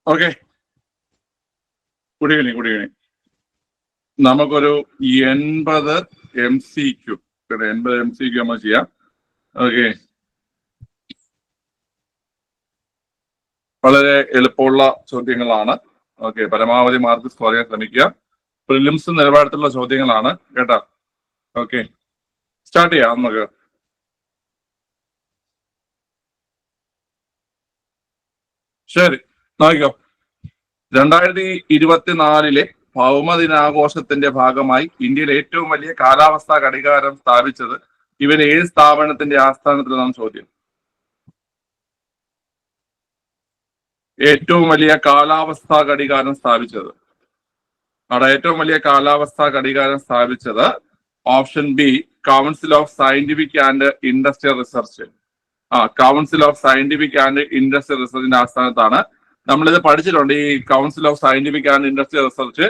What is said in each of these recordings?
Okay, good evening. Good evening. നമുക്കൊരു 80 MCQ 80 MCQ നമ്മൾ ചെയ്യാം. ഓക്കെ, വളരെ എളുപ്പമുള്ള ചോദ്യങ്ങളാണ്. ഓക്കെ, പരമാവധി മാർക്ക് സ്കോർ ചെയ്യാൻ ശ്രമിക്കുക. പ്രിലിംസ് നിലവാരത്തിലുള്ള ചോദ്യങ്ങളാണ് കേട്ടാ. ഓക്കെ, സ്റ്റാർട്ട് ചെയ്യാം നമുക്ക്. ശരി, നോക്കിക്കോ. 2024 ഭൗമദിനാഘോഷത്തിന്റെ ഭാഗമായി ഇന്ത്യയിലെ ഏറ്റവും വലിയ കാലാവസ്ഥാ ഘടികാരം സ്ഥാപിച്ചത് ഇവർ ഏത് സ്ഥാപനത്തിന്റെ ആസ്ഥാനത്തിലാണ് ചോദ്യം. ഏറ്റവും വലിയ കാലാവസ്ഥാ ഘടികാരം സ്ഥാപിച്ചത്, അവിടെ ഏറ്റവും വലിയ കാലാവസ്ഥാ ഘടികാരം സ്ഥാപിച്ചത് option B council of scientific and industrial research. Council of scientific and industrial റിസർച്ചിന്റെ ആസ്ഥാനത്താണ്. നമ്മളിത് പഠിച്ചിട്ടുണ്ട്. ഈ council of scientific and industrial research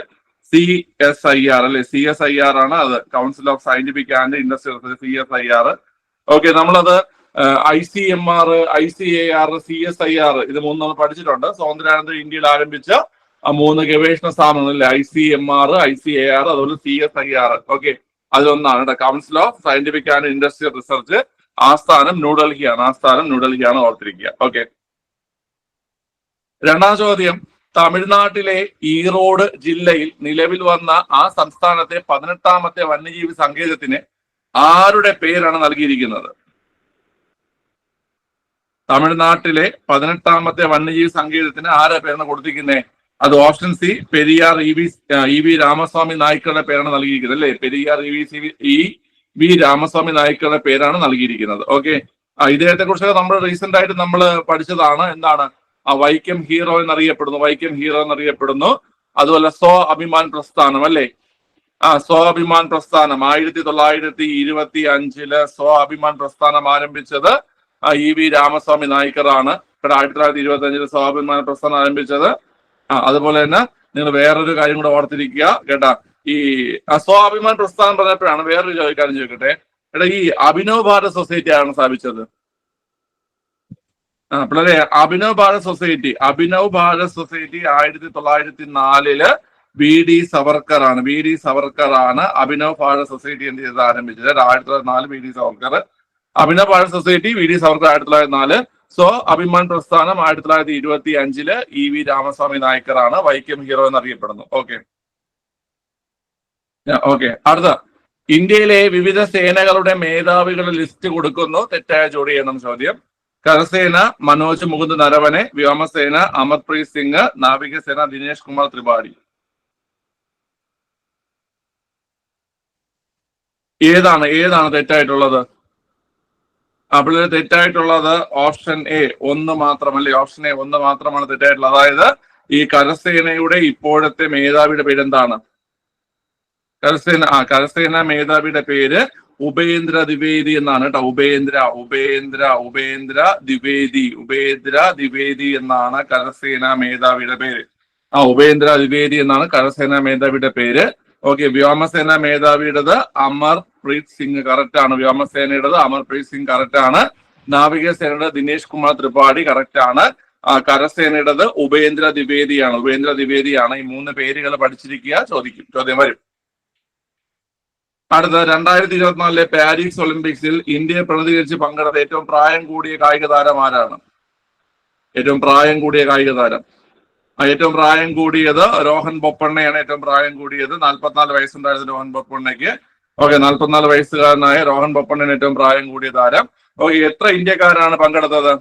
CSIR അല്ലെ, CSIR ആണ് അത്. Council of scientific and industrial research CSIR. Okay, നമ്മളത് ICMR, ICAR, CSIR ഇത് മൂന്ന് നമ്മൾ പഠിച്ചിട്ടുണ്ട്. സ്വാതന്ത്ര്യാനന്തര ഇന്ത്യയിൽ ആരംഭിച്ച 3 ഗവേഷണ സ്ഥാപനങ്ങൾ അല്ലെ, ICMR, ICAR, അതുപോലെ CSIR. ഓക്കെ, അതിലൊന്നാണ് council of scientific and industrial research. ആസ്ഥാനം ന്യൂഡൽഹിയാണ്, ഓർത്തിരിക്കുക. ഓക്കെ, രണ്ടാം ചോദ്യം. തമിഴ്നാട്ടിലെ ഈറോഡ് ജില്ലയിൽ നിലവിൽ വന്ന ആ സംസ്ഥാനത്തെ 18ാമത്തെ വന്യജീവി സങ്കേതത്തിന് ആരുടെ പേരാണ് നൽകിയിരിക്കുന്നത്? തമിഴ്നാട്ടിലെ 18ാമത്തെ വന്യജീവി സങ്കേതത്തിന് ആരുടെ പേരാണ് കൊടുത്തിരിക്കുന്നത്? അത് option C Periyar EV Ramaswamy നായ്ക്കളുടെ പേരാണ് നൽകിയിരിക്കുന്നത് അല്ലേ. പെരിയാർ EV രാമസ്വാമി നായ്ക്കളുടെ പേരാണ് നൽകിയിരിക്കുന്നത്. ഓക്കെ, ഇദ്ദേഹത്തെ കുറിച്ച് നമ്മൾ റീസെന്റ് ആയിട്ട് നമ്മൾ പഠിച്ചതാണ്. എന്താണ് വൈക്കം ഹീറോ എന്നറിയപ്പെടുന്നു. അതുപോലെ സ്വ അഭിമാൻ പ്രസ്ഥാനം അല്ലേ. സ്വ അഭിമാൻ പ്രസ്ഥാനം 1925 സ്വ അഭിമാൻ പ്രസ്ഥാനം ആരംഭിച്ചത് EV രാമസ്വാമി നായ്ക്കറാണ്. 1925 സ്വ അഭിമാൻ പ്രസ്ഥാനം ആരംഭിച്ചത്. അതുപോലെ തന്നെ നിങ്ങൾ വേറൊരു കാര്യം കൂടെ ഓർത്തിരിക്കുക കേട്ടാ. ഈ സ്വാഭിമാൻ പ്രസ്ഥാനം പറഞ്ഞപ്പോഴാണ് വേറൊരു കാര്യം ചോദിക്കട്ടെ. ഈ അഭിനവ് ഭാരത് സൊസൈറ്റി ആണ് സ്ഥാപിച്ചത്. പിള്ളേരെ, അഭിനവ് ഭാരത് സൊസൈറ്റി 1904 VD സവർക്കർ ആണ് അഭിനവ് ഭാരത് സൊസൈറ്റി എന്ത് ചെയ്ത് ആരംഭിച്ചത്. 1904 VD Savarkar. Abhinav Bharat society VD Savarkar 1904. So അഭിമാൻ പ്രസ്ഥാനം 1925 EV രാമസ്വാമി നായ്ക്കറാണ് വൈക്കം ഹീറോ എന്നറിയപ്പെടുന്നു. ഓക്കെ, അടുത്ത. ഇന്ത്യയിലെ വിവിധ സേനകളുടെ മേധാവികളുടെ ലിസ്റ്റ് കൊടുക്കുന്നു. തെറ്റായ ജോഡി എണ്ണം ചോദ്യം. കരസേന മനോജ് മുകുന്ദ് നരവനെ, വ്യോമസേന അമർപ്രീത് സിംഗ്, നാവികസേന ദിനേശ് കുമാർ ത്രിപാഠി. ഏതാണ് തെറ്റായിട്ടുള്ളത്? അപ്പോൾ തെറ്റായിട്ടുള്ളത് ഓപ്ഷൻ എ 1 മാത്രമല്ലേ. ഓപ്ഷൻ എ 1 മാത്രമാണ് തെറ്റായിട്ടുള്ളത്. അതായത് ഈ കരസേനയുടെ ഇപ്പോഴത്തെ മേധാവിയുടെ പേരെന്താണ്? കരസേന മേധാവിയുടെ പേര് ഉപേന്ദ്ര ദ്വിവേദി എന്നാണ് കേട്ടോ. ഉപേന്ദ്ര ദ്വിവേദി എന്നാണ് കരസേന മേധാവിയുടെ പേര്. ഉപേന്ദ്ര ദ്വിവേദി എന്നാണ് കരസേന മേധാവിയുടെ പേര്. ഓക്കെ, വ്യോമസേന മേധാവിയുടേത് അമർപ്രീത് സിംഗ് കറക്റ്റ് ആണ്. വ്യോമസേനയുടേത് അമർപ്രീത് സിംഗ് കറക്റ്റ് ആണ്. നാവികസേനയുടെ ദിനേശ് കുമാർ ത്രിപാഠി കറക്റ്റ് ആണ്. കരസേനയുടേത് ഉപേന്ദ്ര ദ്വിവേദിയാണ്. ഈ 3 പേരുകൾ പഠിച്ചിരിക്കുക. ചോദ്യം വരും. അടുത്ത 2024 പാരീസ് ഒളിമ്പിക്സിൽ ഇന്ത്യയെ പ്രതിനിധീകരിച്ച് പങ്കെടുത്ത ഏറ്റവും പ്രായം കൂടിയ കായിക താരം ആരാണ്? ഏറ്റവും പ്രായം കൂടിയത് രോഹൻ ബൊപ്പണ്ണയാണ്. ഏറ്റവും പ്രായം കൂടിയത് 44 വയസ്സുണ്ടായിരുന്നു രോഹൻ ബൊപ്പണ്ണയ്ക്ക്. ഓക്കെ, 44 വയസ്സുകാരനായ രോഹൻ ബൊപ്പണ്ണയാണ് ഏറ്റവും പ്രായം കൂടിയ താരം. ഓക്കെ, എത്ര ഇന്ത്യക്കാരാണ് പങ്കെടുത്തത്?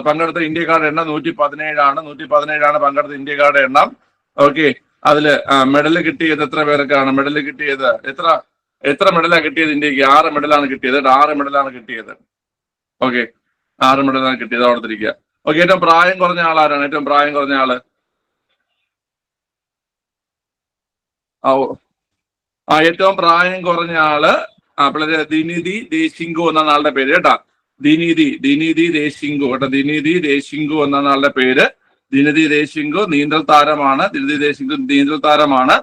പങ്കെടുത്ത ഇന്ത്യക്കാരുടെ എണ്ണം 117 ആണ്. 117 പങ്കെടുത്ത ഇന്ത്യക്കാരുടെ എണ്ണം. ഓക്കെ, അതില് മെഡൽ കിട്ടിയത് എത്ര പേർക്കാണ്? എത്ര മെഡലാണ് കിട്ടിയത് ഇന്ത്യക്ക്? 6 മെഡലാണ് കിട്ടിയത്. ഓക്കെ, 6 മെഡലാണ് കിട്ടിയത്. ഓർത്തിരിക്കുക. ഓക്കെ, ഏറ്റവും പ്രായം കുറഞ്ഞ ആളാരാണ്? ഏറ്റവും പ്രായം കുറഞ്ഞ ആള് പിള്ളേര് ദിനിധി ദേശിംഗു എന്നാണ് ആളുടെ പേര് കേട്ടാ. ദിനിധി ദേശിംഗു എന്നാണ് ആളുടെ പേര്. ദിനിധി ദേശിംഗു നീന്തൽ താരമാണ്. ദിനിധി ദേശിംഗു നീന്തൽ താരമാണ്.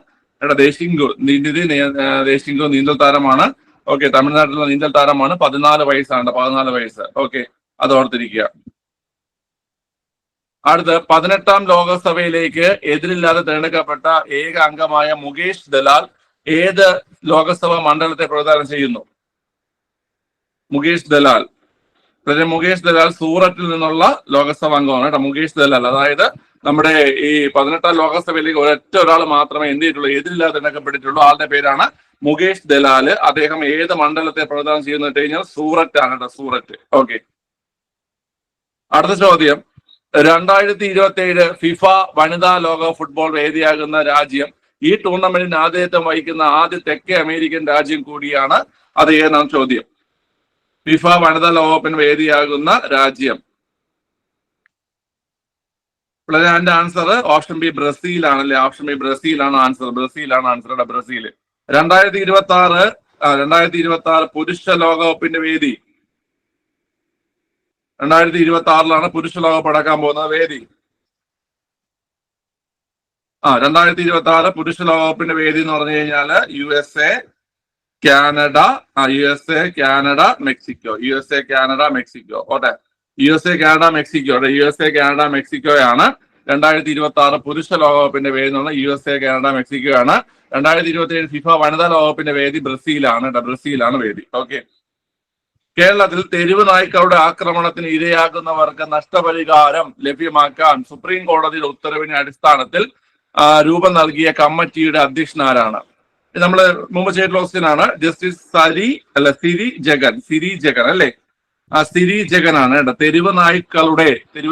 ഓക്കെ, തമിഴ്നാട്ടിലുള്ള നീന്തൽ താരമാണ്. 14 വയസ്സാണ്. 14 വയസ്സ്. ഓക്കെ, അത് ഓർത്തിരിക്കുക. അടുത്ത് 18ാം ലോകസഭയിലേക്ക് എതിരില്ലാതെ തിരഞ്ഞെടുക്കപ്പെട്ട ഏക അംഗമായ മുകേഷ് ദലാൽ ഏത് ലോകസഭാ മണ്ഡലത്തെ പ്രതിനിധാനം ചെയ്യുന്നു? മുകേഷ് ദലാൽ സൂറത്തിൽ നിന്നുള്ള ലോകസഭാ അംഗമാണ് കേട്ടോ. മുകേഷ് ദലാൽ, അതായത് നമ്മുടെ ഈ 18ാം ലോകസഭയിലേക്ക് ഒരൊറ്റ ഒരാൾ മാത്രമേ എന്ത് ചെയ്തിട്ടുള്ളൂ, എതിരില്ലാതെ തിരഞ്ഞെടുക്കപ്പെട്ടിട്ടുള്ളൂ. ആളുടെ പേരാണ് മുകേഷ് ദലാല്. അദ്ദേഹം ഏത് മണ്ഡലത്തെ പ്രതിനിധാനം ചെയ്യുന്നു വെച്ച് കഴിഞ്ഞാൽ സൂററ്റ് ആണ് കേട്ടോ, സൂററ്റ്. ഓക്കെ, അടുത്ത ചോദ്യം. 2027 ഫിഫ വനിതാ ലോക ഫുട്ബോൾ വേദിയാകുന്ന രാജ്യം ഈ ടൂർണമെന്റിന് ആതിഥേയത്വം വഹിക്കുന്ന ആദ്യ തെക്കേ അമേരിക്കൻ രാജ്യം കൂടിയാണ്. അത് ഏതാണ് ചോദ്യം? ഫിഫ വനിതാ ലോകകപ്പിന് വേദിയാകുന്ന രാജ്യം. ഇവിടെ എന്റെ ആൻസർ ഓപ്ഷൻ ബി ബ്രസീൽ ആണല്ലേ. ഓപ്ഷൻ ബി ബ്രസീലാണ് ആൻസർ. ബ്രസീലാണ് ആൻസർ. 2026 പുരുഷ ലോകകപ്പിന്റെ വേദി 2026 പുരുഷ ലോകകപ്പ് നടക്കാൻ പോകുന്ന വേദി. 2026 പുരുഷ ലോകകപ്പിന്റെ വേദി എന്ന് പറഞ്ഞു കഴിഞ്ഞാല് USA, കാനഡ, മെക്സിക്കോ. ഓട്ടെ, USA, കാനഡ, മെക്സിക്കോയാണ് 2026 പുരുഷ ലോകകപ്പിന്റെ വേദി എന്ന് പറഞ്ഞാൽ USA, കാനഡ, മെക്സിക്കോ ആണ്. 2027 ഫിഫ വനിതാ ലോകകപ്പിന്റെ വേദി ബ്രസീലാണ്. ബ്രസീലാണ് വേദി. ഓക്കെ, കേരളത്തിൽ തെരുവ് നായ്ക്കളുടെ ആക്രമണത്തിന് ഇരയാകുന്നവർക്ക് നഷ്ടപരിഹാരം ലഭ്യമാക്കാൻ സുപ്രീം കോടതിയുടെ ഉത്തരവിന്റെ അടിസ്ഥാനത്തിൽ രൂപം നൽകിയ കമ്മിറ്റിയുടെ അധ്യക്ഷനാരാണ്? നമ്മൾ മുമ്പ് ചെയ്തിട്ടുള്ള ക്വസ്റ്റ്യൻ ആണ്. ജസ്റ്റിസ് സിരി ജഗൻ അല്ലേ? സിരി ജഗൻ ആണ് കേട്ടോ. തെരുവ്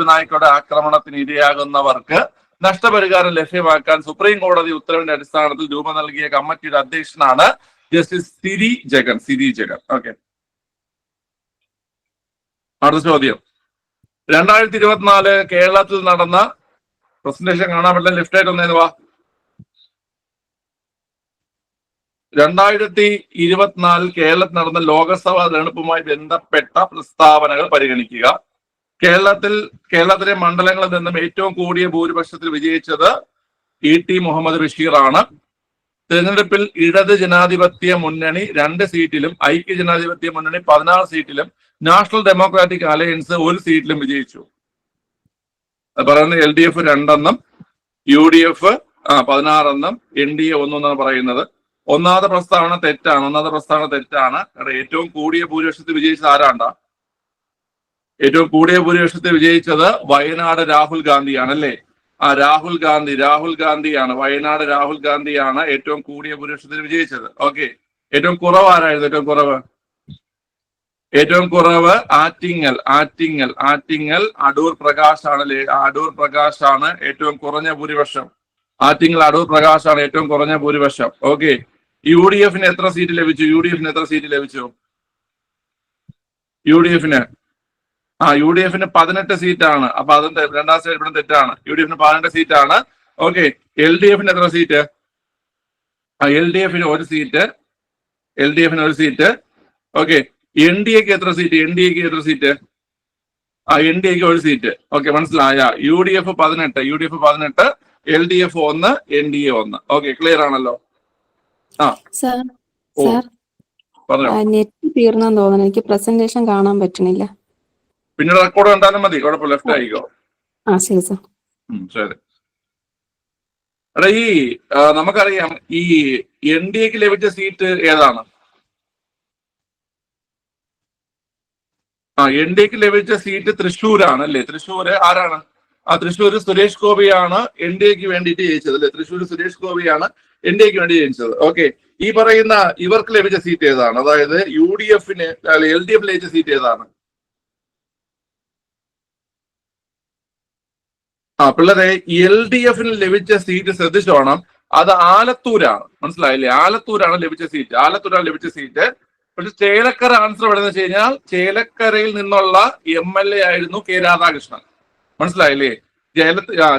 നായ്ക്കളുടെ ആക്രമണത്തിന് ഇരയാകുന്നവർക്ക് നഷ്ടപരിഹാരം ലഭ്യമാക്കാൻ സുപ്രീം കോടതി ഉത്തരവിന്റെ അടിസ്ഥാനത്തിൽ രൂപം നൽകിയ കമ്മിറ്റിയുടെ അധ്യക്ഷനാണ് ജസ്റ്റിസ് സിരി ജഗൻ. ഓക്കെ, അടുത്ത ചോദ്യം. 2024 കേരളത്തിൽ നടന്ന പ്രസന്റേഷൻ കാണാൻ പറ്റില്ല, ലെഫ്റ്റ് ആയിട്ട് ഒന്നേന്ന് വാ. 2024 കേരളത്തിൽ നടന്ന ലോകസഭാ തെരഞ്ഞെടുപ്പുമായി ബന്ധപ്പെട്ട പ്രസ്താവനകൾ പരിഗണിക്കുക. കേരളത്തിലെ മണ്ഡലങ്ങളിൽ നിന്നും ഏറ്റവും കൂടിയ ഭൂരിപക്ഷത്തിൽ വിജയിച്ചത് E.T. മുഹമ്മദ് ബഷീർ ആണ്. തെരഞ്ഞെടുപ്പിൽ ഇടത് ജനാധിപത്യ മുന്നണി 2 സീറ്റിലും ഐക്യ ജനാധിപത്യ മുന്നണി 16 സീറ്റിലും നാഷണൽ ഡെമോക്രാറ്റിക് അലയൻസ് 1 സീറ്റിലും വിജയിച്ചു. അത് പറയുന്നത് LDF 2 UDF 16 NDA 1 എന്നാണ് പറയുന്നത്. ഒന്നാമത്തെ പ്രസ്താവന തെറ്റാണ്. ഏറ്റവും കൂടിയ ഭൂരിപക്ഷത്തിൽ വിജയിച്ചത് ആരാണ്ടാ? ഏറ്റവും കൂടിയ ഭൂരിപക്ഷത്തിൽ വിജയിച്ചത് വയനാട് രാഹുൽ ഗാന്ധിയാണ് അല്ലേ? രാഹുൽ ഗാന്ധിയാണ്. വയനാട് രാഹുൽ ഗാന്ധിയാണ് ഏറ്റവും കൂടിയ ഭൂരിപക്ഷത്തിൽ വിജയിച്ചത്. ഓക്കെ, ഏറ്റവും കുറവ് ആരായിരുന്നു? ഏറ്റവും കുറവ് ആറ്റിങ്ങൽ അടൂർ പ്രകാശ് ആണല്ലേ? അടൂർ പ്രകാശ് ആണ് ഏറ്റവും കുറഞ്ഞ ഭൂരിപക്ഷം. അടൂർ പ്രകാശ് ആണ് ഏറ്റവും കുറഞ്ഞ ഭൂരിപക്ഷം. ഓക്കെ, UDFന് എത്ര സീറ്റ് ലഭിച്ചു? UDFന് 18 സീറ്റാണ്. അപ്പൊ അതിന്റെ രണ്ടാം സൈഡ് ഇവിടെ തെറ്റാണ്. UDFന് 18 സീറ്റാണ്. ഓക്കെ, LDFന് എത്ര സീറ്റ്? LDFന് 1 സീറ്റ്. ഓക്കെ, NDAക്ക് എത്ര സീറ്റ്? NDAക്ക് 1 സീറ്റ്. ഓക്കെ, മനസ്സിലായ? UDF 18, LDF 1, NDA 1. Okay, clear ആണല്ലോ? നെറ്റ് തീർന്നെന്ന് തോന്നുന്നു. എനിക്ക് പ്രസന്റേഷൻ കാണാൻ പറ്റണില്ല. പിന്നെ റെക്കോർഡ് കണ്ടാലും മതി, കുഴപ്പമില്ല. ലെഫ്റ്റ് ആയിക്കോ. ശരി സാർ. ശരി. എടാ, നമുക്കറിയാം ഈ NDAക്ക് ലഭിച്ച സീറ്റ് ഏതാണ്? NDAക്ക് ലഭിച്ച സീറ്റ് തൃശ്ശൂരാണ് അല്ലേ? തൃശ്ശൂര് ആരാണ്? തൃശ്ശൂര് സുരേഷ് ഗോപിയാണ് NDAക്ക് വേണ്ടിയിട്ട് ജയിച്ചത് അല്ലെ? തൃശ്ശൂര് സുരേഷ് ഗോപിയാണ് NDAക്ക് വേണ്ടി ജയിച്ചത്. ഓക്കെ, ഈ പറയുന്ന ഇവർക്ക് ലഭിച്ച സീറ്റ് ഏതാണ്? അതായത് UDFന് LDF ലഭിച്ച സീറ്റ് ഏതാണ്? പിള്ളേരെ, LDFന് ലഭിച്ച സീറ്റ് ശ്രദ്ധിച്ചോണം. അത് ആലത്തൂരാണ്. മനസ്സിലായില്ലേ? ആലത്തൂരാണ് ലഭിച്ച സീറ്റ്. പക്ഷെ ചേലക്കര ആൻസർ എവിടെയെന്ന് വെച്ച് കഴിഞ്ഞാൽ ചേലക്കരയിൽ നിന്നുള്ള MLA ആയിരുന്നു K. രാധാകൃഷ്ണൻ. മനസ്സിലായില്ലേ?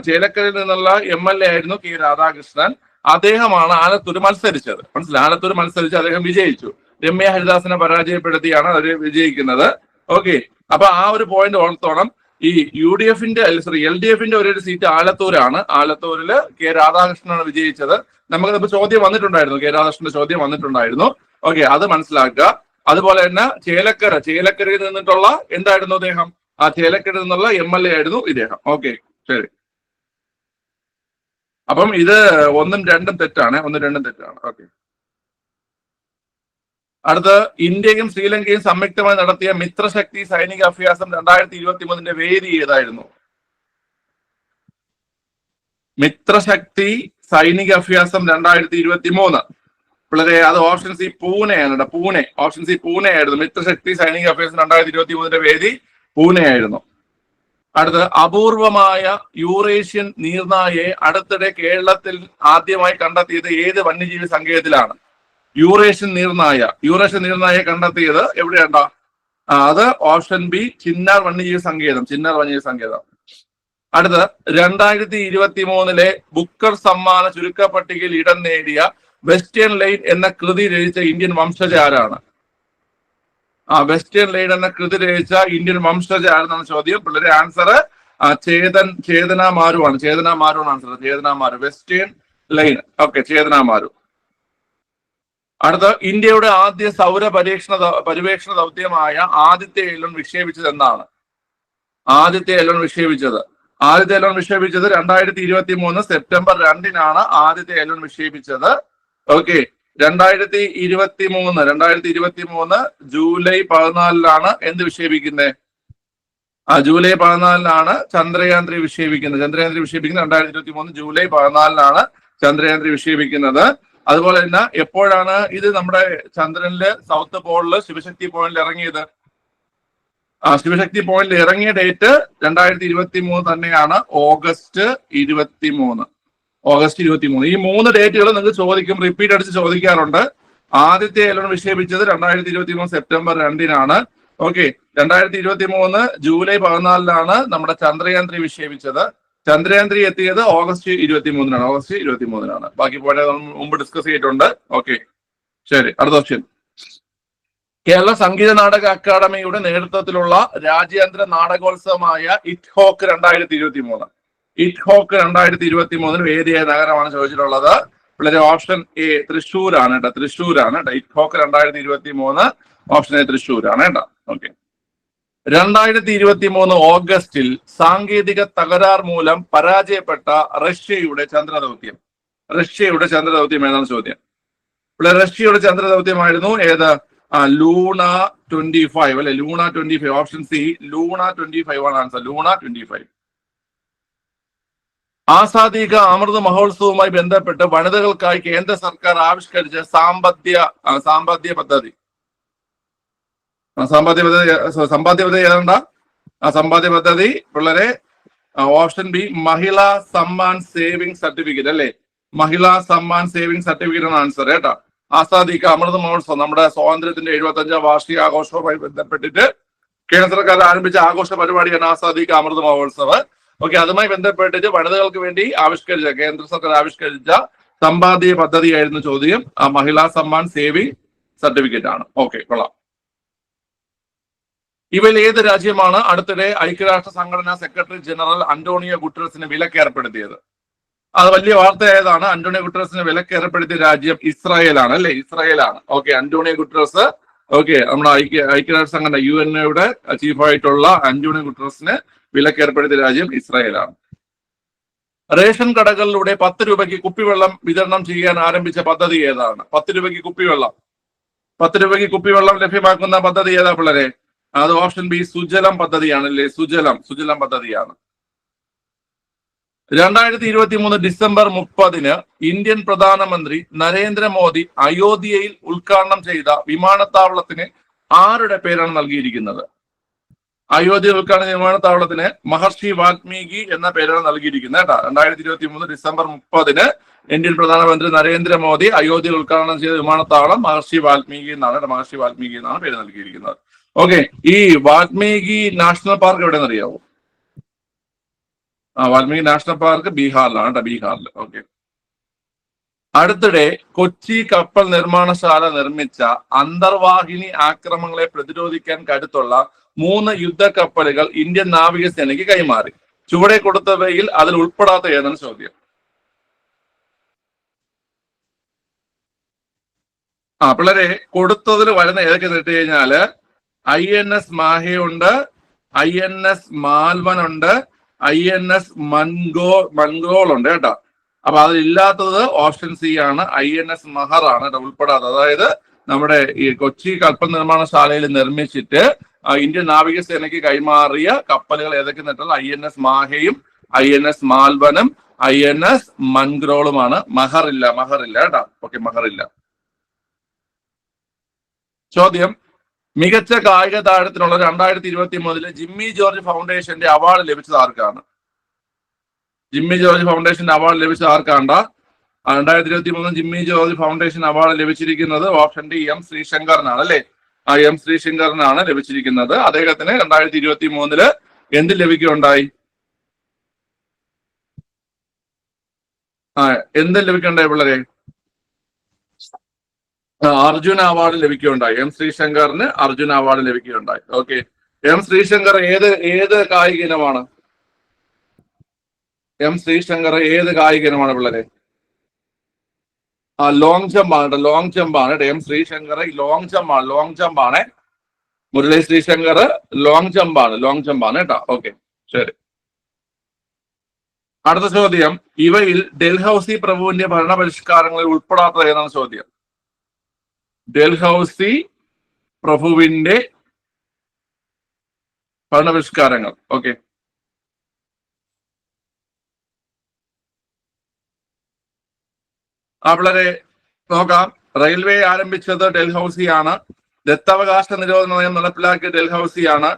ചേലക്കരയിൽ നിന്നുള്ള MLA ആയിരുന്നു K. രാധാകൃഷ്ണൻ. അദ്ദേഹമാണ് ആലത്തൂര് മത്സരിച്ചത്. ആലത്തൂര് മത്സരിച്ച് അദ്ദേഹം വിജയിച്ചു. രമ്യ ഹരിദാസിനെ പരാജയപ്പെടുത്തിയാണ് അവർ വിജയിക്കുന്നത്. ഓക്കെ, അപ്പൊ ആ ഒരു പോയിന്റ് ഓർത്തോണം. ഈ LDFന്റെ ഒരു സീറ്റ് ആലത്തൂരാണ്. ആലത്തൂരില് K. രാധാകൃഷ്ണനാണ് വിജയിച്ചത്. നമുക്കിപ്പോ ചോദ്യം വന്നിട്ടുണ്ടായിരുന്നു, K. രാധാകൃഷ്ണന്റെ ചോദ്യം വന്നിട്ടുണ്ടായിരുന്നു. ഓക്കെ, അത് മനസ്സിലാക്കുക. അതുപോലെ തന്നെ ചേലക്കരയിൽ നിന്നിട്ടുള്ള എന്തായിരുന്നു അദ്ദേഹം? ചേലക്കരയിൽ നിന്നുള്ള MLA ആയിരുന്നു ഇദ്ദേഹം. ഓക്കെ, ശരി. അപ്പം ഇത് 1ഉം 2ഉം തെറ്റാണ്. 1ഉം 2ഉം തെറ്റാണ്. ഓക്കെ. അടുത്ത് ഇന്ത്യയും ശ്രീലങ്കയും സംയുക്തമായി നടത്തിയ മിത്രശക്തി സൈനിക അഭ്യാസം 2023 വേദി ഏതായിരുന്നു? മിത്രശക്തി സൈനിക അഭ്യാസം 2023 പിള്ളേരെ അത് ഓപ്ഷൻ സി പൂനെയാണ്. പൂനെ, ഓപ്ഷൻ സി പൂനെ ആയിരുന്നു. മിത്രശക്തി സൈനിക അഭ്യാസം 2023 വേദി പൂനെ ആയിരുന്നു. അടുത്ത് അപൂർവമായ യൂറേഷ്യൻ നീർനായയെ അടുത്തിടെ കേരളത്തിൽ ആദ്യമായി കണ്ടെത്തിയത് ഏത് വന്യജീവി സങ്കേതത്തിലാണ്? യൂറേഷ്യൻ നീർനായയെ കണ്ടെത്തിയത് എവിടെയാണ്ട? അത് ഓപ്ഷൻ ബി ചിന്നാർ വന്യജീവി സങ്കേതം. അടുത്ത് 2023 ബുക്കർ സമ്മാന ചുരുക്കപ്പട്ടികയിൽ ഇടം നേടിയ വെസ്റ്റേൺ ലൈൻ എന്ന കൃതി രചിച്ച ഇന്ത്യൻ വംശജ ആരാണ്? വെസ്റ്റേൺ ലൈൻ എന്ന കൃതി രചിച്ച ഇന്ത്യൻ വംശജ ആരെന്നാണ് ചോദ്യം. പിള്ളേരെ ആൻസർ ചേതന മാരു ആണ്. Answer Chetna Maru. Western lane. Okay, Chetna Maru. അടുത്ത ഇന്ത്യയുടെ ആദ്യ സൗര പര്യവേക്ഷണ ദൗത്യമായ ആദിത്യ എൽ1 വിക്ഷേപിച്ചത് എന്നാണ്? ആദിത്യ എൽ1 വിക്ഷേപിച്ചത് 2023 സെപ്റ്റംബർ 2 ആദിത്യ എൽ1 വിക്ഷേപിച്ചത്. ഓക്കെ, 2023 ജൂലൈ 14 എന്ത് വിക്ഷേപിക്കുന്നത്? ജൂലൈ 14 ചന്ദ്രയാൻ 3 വിക്ഷേപിക്കുന്നത്. 2023 ജൂലൈ 14 ചന്ദ്രയാൻ 3 വിക്ഷേപിക്കുന്നത്. അതുപോലെ തന്നെ എപ്പോഴാണ് ഇത് നമ്മുടെ ചന്ദ്രനില് സൗത്ത് പോളില് ശിവശക്തി പോയിന്റിൽ ഇറങ്ങിയത്? ശിവശക്തി പോയിന്റിൽ ഇറങ്ങിയ ഡേറ്റ് 2023 തന്നെയാണ്. ഓഗസ്റ്റ് 23. ഈ 3 ഡേറ്റുകൾ നിങ്ങൾക്ക് ചോദിക്കും, റിപ്പീറ്റ് അടിച്ച് ചോദിക്കാറുണ്ട്. ആദ്യത്തെ എൽ1 വിക്ഷേപിച്ചത് 2023 സെപ്റ്റംബർ 2 ഓക്കെ, 2023 ജൂലൈ 14 നമ്മുടെ ചന്ദ്രയാൻ 3 വിക്ഷേപിച്ചത്. ചന്ദ്രയാൻ 3 എത്തിയത് ഓഗസ്റ്റ് 23 ബാക്കി പോലെ മുമ്പ് ഡിസ്കസ് ചെയ്തിട്ടുണ്ട്. ഓക്കെ, ശരി. അടുത്ത ഓപ്ഷൻ കേരള സംഗീത നാടക അക്കാദമിയുടെ നേതൃത്വത്തിലുള്ള രാജ്യാന്തര നാടകോത്സവമായ ഇറ്റ്ഹോക്ക് 2023 വേദിയായ നഗരമാണ് ചോദിച്ചിട്ടുള്ളത്. പിള്ളേരെ ഓപ്ഷൻ എ തൃശ്ശൂരാണ് കേട്ടോ. ഇറ്റ്ഹോക്ക് 2023 ഓപ്ഷൻ എ തൃശ്ശൂരാണ് കേട്ടോ. ഓക്കെ. 2023 ഓഗസ്റ്റിൽ സാങ്കേതിക തകരാർ മൂലം പരാജയപ്പെട്ട റഷ്യയുടെ ചന്ദ്രദൗത്യം ഏതാണ് ചോദ്യം? ഇവിടെ റഷ്യയുടെ ചന്ദ്രദൗത്യമായിരുന്നു ഏത്? ലൂണ 25 അല്ലെ? ലൂണ 25. ഓപ്ഷൻ സി ലൂണ 25 ആണ് ആൻസർ. ലൂണ 25. ആസാദി കാ അമൃത് മഹോത്സവവുമായി ബന്ധപ്പെട്ട് വനിതകൾക്കായി കേന്ദ്ര സർക്കാർ ആവിഷ്കരിച്ച സമ്പാദ്യ പദ്ധതി ഏതാണ്ടാ? സമ്പാദ്യ പദ്ധതി പിള്ളേരെ ഓപ്ഷൻ ബി മഹിളാ സമ്മാൻ സേവിംഗ് സർട്ടിഫിക്കറ്റ് അല്ലെ? മഹിളാ സമ്മാൻ സേവിംഗ് സർട്ടിഫിക്കറ്റ് ആണ് ആൻസർ കേട്ടോ. ആസാദി കാ അമൃത് മഹോത്സവം നമ്മുടെ സ്വാതന്ത്ര്യത്തിന്റെ 75ാം വാർഷിക ആഘോഷവുമായി ബന്ധപ്പെട്ടിട്ട് കേന്ദ്ര സർക്കാർ ആരംഭിച്ച ആഘോഷ പരിപാടിയാണ് ആസാദി കാ അമൃത് മഹോത്സവ്. ഓക്കെ, അതുമായി ബന്ധപ്പെട്ടിട്ട് വനിതകൾക്ക് വേണ്ടി കേന്ദ്ര സർക്കാർ ആവിഷ്കരിച്ച സമ്പാദ്യ പദ്ധതിയായിരുന്നു ചോദ്യം. മഹിളാ സമ്മാൻ സേവിംഗ് സർട്ടിഫിക്കറ്റ് ആണ്. ഓക്കെ, കൊള്ളാം. ഇവയിൽ ഏത് രാജ്യമാണ് അടുത്തിടെ ഐക്യരാഷ്ട്ര സംഘടനാ സെക്രട്ടറി ജനറൽ അന്റോണിയോ ഗുട്ടറസിന് വിലക്ക് ഏർപ്പെടുത്തിയത്? അത് വലിയ വാർത്തയായതാണ്. അന്റോണിയോ ഗുട്ടറസിന് വിലക്ക് ഏർപ്പെടുത്തിയ രാജ്യം ഇസ്രായേലാണ് അല്ലെ? ഇസ്രായേലാണ്. ഓക്കെ, അന്റോണിയോ ഗുട്ടറസ് ഓക്കെ നമ്മുടെ ഐക്യരാഷ്ട്ര സംഘടന UN-യുടെ ചീഫായിട്ടുള്ള അന്റോണിയോ ഗുട്ടറസിന് വിലക്ക് ഏർപ്പെടുത്തിയ രാജ്യം ഇസ്രായേലാണ്. റേഷൻ കടകളിലൂടെ 10 രൂപയ്ക്ക് കുപ്പിവെള്ളം വിതരണം ചെയ്യാൻ ആരംഭിച്ച പദ്ധതി ഏതാണ്? 10 രൂപയ്ക്ക് കുപ്പിവെള്ളം ലഭ്യമാക്കുന്ന പദ്ധതി ഏതാ പിള്ളേരെ? അത് ഓപ്ഷൻ ബി സുജലം പദ്ധതിയാണ് അല്ലേ? സുജലം പദ്ധതിയാണ്. 2023 ഡിസംബർ 30 ഇന്ത്യൻ പ്രധാനമന്ത്രി നരേന്ദ്രമോദി അയോധ്യയിൽ ഉദ്ഘാടനം ചെയ്ത വിമാനത്താവളത്തിന് ആരുടെ പേരാണ് നൽകിയിരിക്കുന്നത്? അയോധ്യ ഉദ്ഘാടന വിമാനത്താവളത്തിന് മഹർഷി വാൽമീകി എന്ന പേരാണ് നൽകിയിരിക്കുന്നത് കേട്ടോ. 2023 ഡിസംബർ 30 ഇന്ത്യൻ പ്രധാനമന്ത്രി നരേന്ദ്രമോദി അയോധ്യയിൽ ഉദ്ഘാടനം ചെയ്ത വിമാനത്താവളം മഹർഷി വാൽമീകി എന്നാണ് പേര് നൽകിയിരിക്കുന്നത്. ഓക്കെ, ഈ വാൽമീകി നാഷണൽ പാർക്ക് എവിടെയെന്ന് അറിയാവോ? വാൽമീകി നാഷണൽ പാർക്ക് ബീഹാറിലാണ് കേട്ടോ. ബീഹാറിൽ. ഓക്കെ. അടുത്തിടെ കൊച്ചി കപ്പൽ നിർമ്മാണശാല നിർമ്മിച്ച അന്തർവാഹിനി ആക്രമണങ്ങളെ പ്രതിരോധിക്കാൻ കരുത്തുള്ള 3 യുദ്ധക്കപ്പലുകൾ ഇന്ത്യൻ നാവികസേനയ്ക്ക് കൈമാറി. ചുവടെ കൊടുത്തവയിൽ അതിൽ ഉൾപ്പെടാത്ത ഏതാണ് ചോദ്യം? പിള്ളേരെ കൊടുത്തതിൽ വരുന്ന ഏതൊക്കെ ഇട്ട് കഴിഞ്ഞാല് INS മാഹയുണ്ട്, INS മാൽവൻ ഉണ്ട്, INS മൻഗോൾ ഉണ്ട് കേട്ടോ. അപ്പൊ അതിലില്ലാത്തത് ഓപ്ഷൻ സി ആണ്, INS മഹർ ആണ് ഉൾപ്പെടാത്തത്. അതായത് നമ്മുടെ ഈ കൊച്ചി കപ്പൽ നിർമ്മാണശാലയിൽ നിർമ്മിച്ചിട്ട് ഇന്ത്യൻ നാവികസേനയ്ക്ക് കൈമാറിയ കപ്പലുകൾ ഏതൊക്കെ എന്നിട്ടുള്ള INS മാഹയും INS മാൽവനും INS മൻഗ്രോളുമാണ്. മഹറില്ല കേട്ടോ. ഓക്കെ, മഹറില്ല. ചോദ്യം: മികച്ച കായിക താരത്തിനുള്ള 2023 ജിമ്മി ജോർജ് ഫൗണ്ടേഷന്റെ അവാർഡ് ലഭിച്ചത് ആർക്കാണ്? ജിമ്മി ജോർജ് ഫൗണ്ടേഷന്റെ അവാർഡ് ലഭിച്ചത് ആർക്കാണ്ട? 2023 ജിമ്മി ജോർജ് ഫൗണ്ടേഷൻ അവാർഡ് ലഭിച്ചിരിക്കുന്നത് ഓപ്ഷൻ ഡി M ശ്രീശങ്കറിനാണ് അല്ലെ. M ശ്രീശങ്കറിനാണ് ലഭിച്ചിരിക്കുന്നത്. അദ്ദേഹത്തിന് 2023 എന്ത് ലഭിക്കുകയുണ്ടായി? എന്ത് ലഭിക്കുകയുണ്ടായി പിള്ളേരെ? അർജുന അവാർഡ് ലഭിക്കുകയുണ്ടായി. M ശ്രീശങ്കറിന് അർജുന അവാർഡ് ലഭിക്കുകയുണ്ടായി. ഓക്കെ, M ശ്രീശങ്കർ ഏത് കായിക ഇനമാണ്? M ശ്രീശങ്കർ ഏത് കായിക ഇനമാണ് പിള്ളേരെ? ലോങ് ജമ്പ് ആണ്. ലോങ് ജമ്പ് ആണ്. M ശ്രീശങ്കർ ലോങ് ജമ്പ് ആണ്. മുരളി ശ്രീശങ്കർ ലോങ് ജമ്പ് ആണ് കേട്ടോ. ഓക്കെ, ശരി. അടുത്ത ചോദ്യം: ഇവയിൽ ഡൽഹൌസി പ്രഭുവിന്റെ ഭരണപരിഷ്കാരങ്ങളിൽ ഉൾപ്പെടാത്തത് ഏതാണ് ചോദ്യം? ഡൽഹൌസി പ്രഭുവിന്റെ ഭരണപരിഷ്കാരങ്ങൾ. ഓക്കെ, വളരെ നോക്കാം. റെയിൽവേ ആരംഭിച്ചത് ഡൽഹൌസിയാണ്. ദത്തവകാശ നിരോധന നയം നടപ്പിലാക്കിയ ഡൽഹൌസിയാണ്.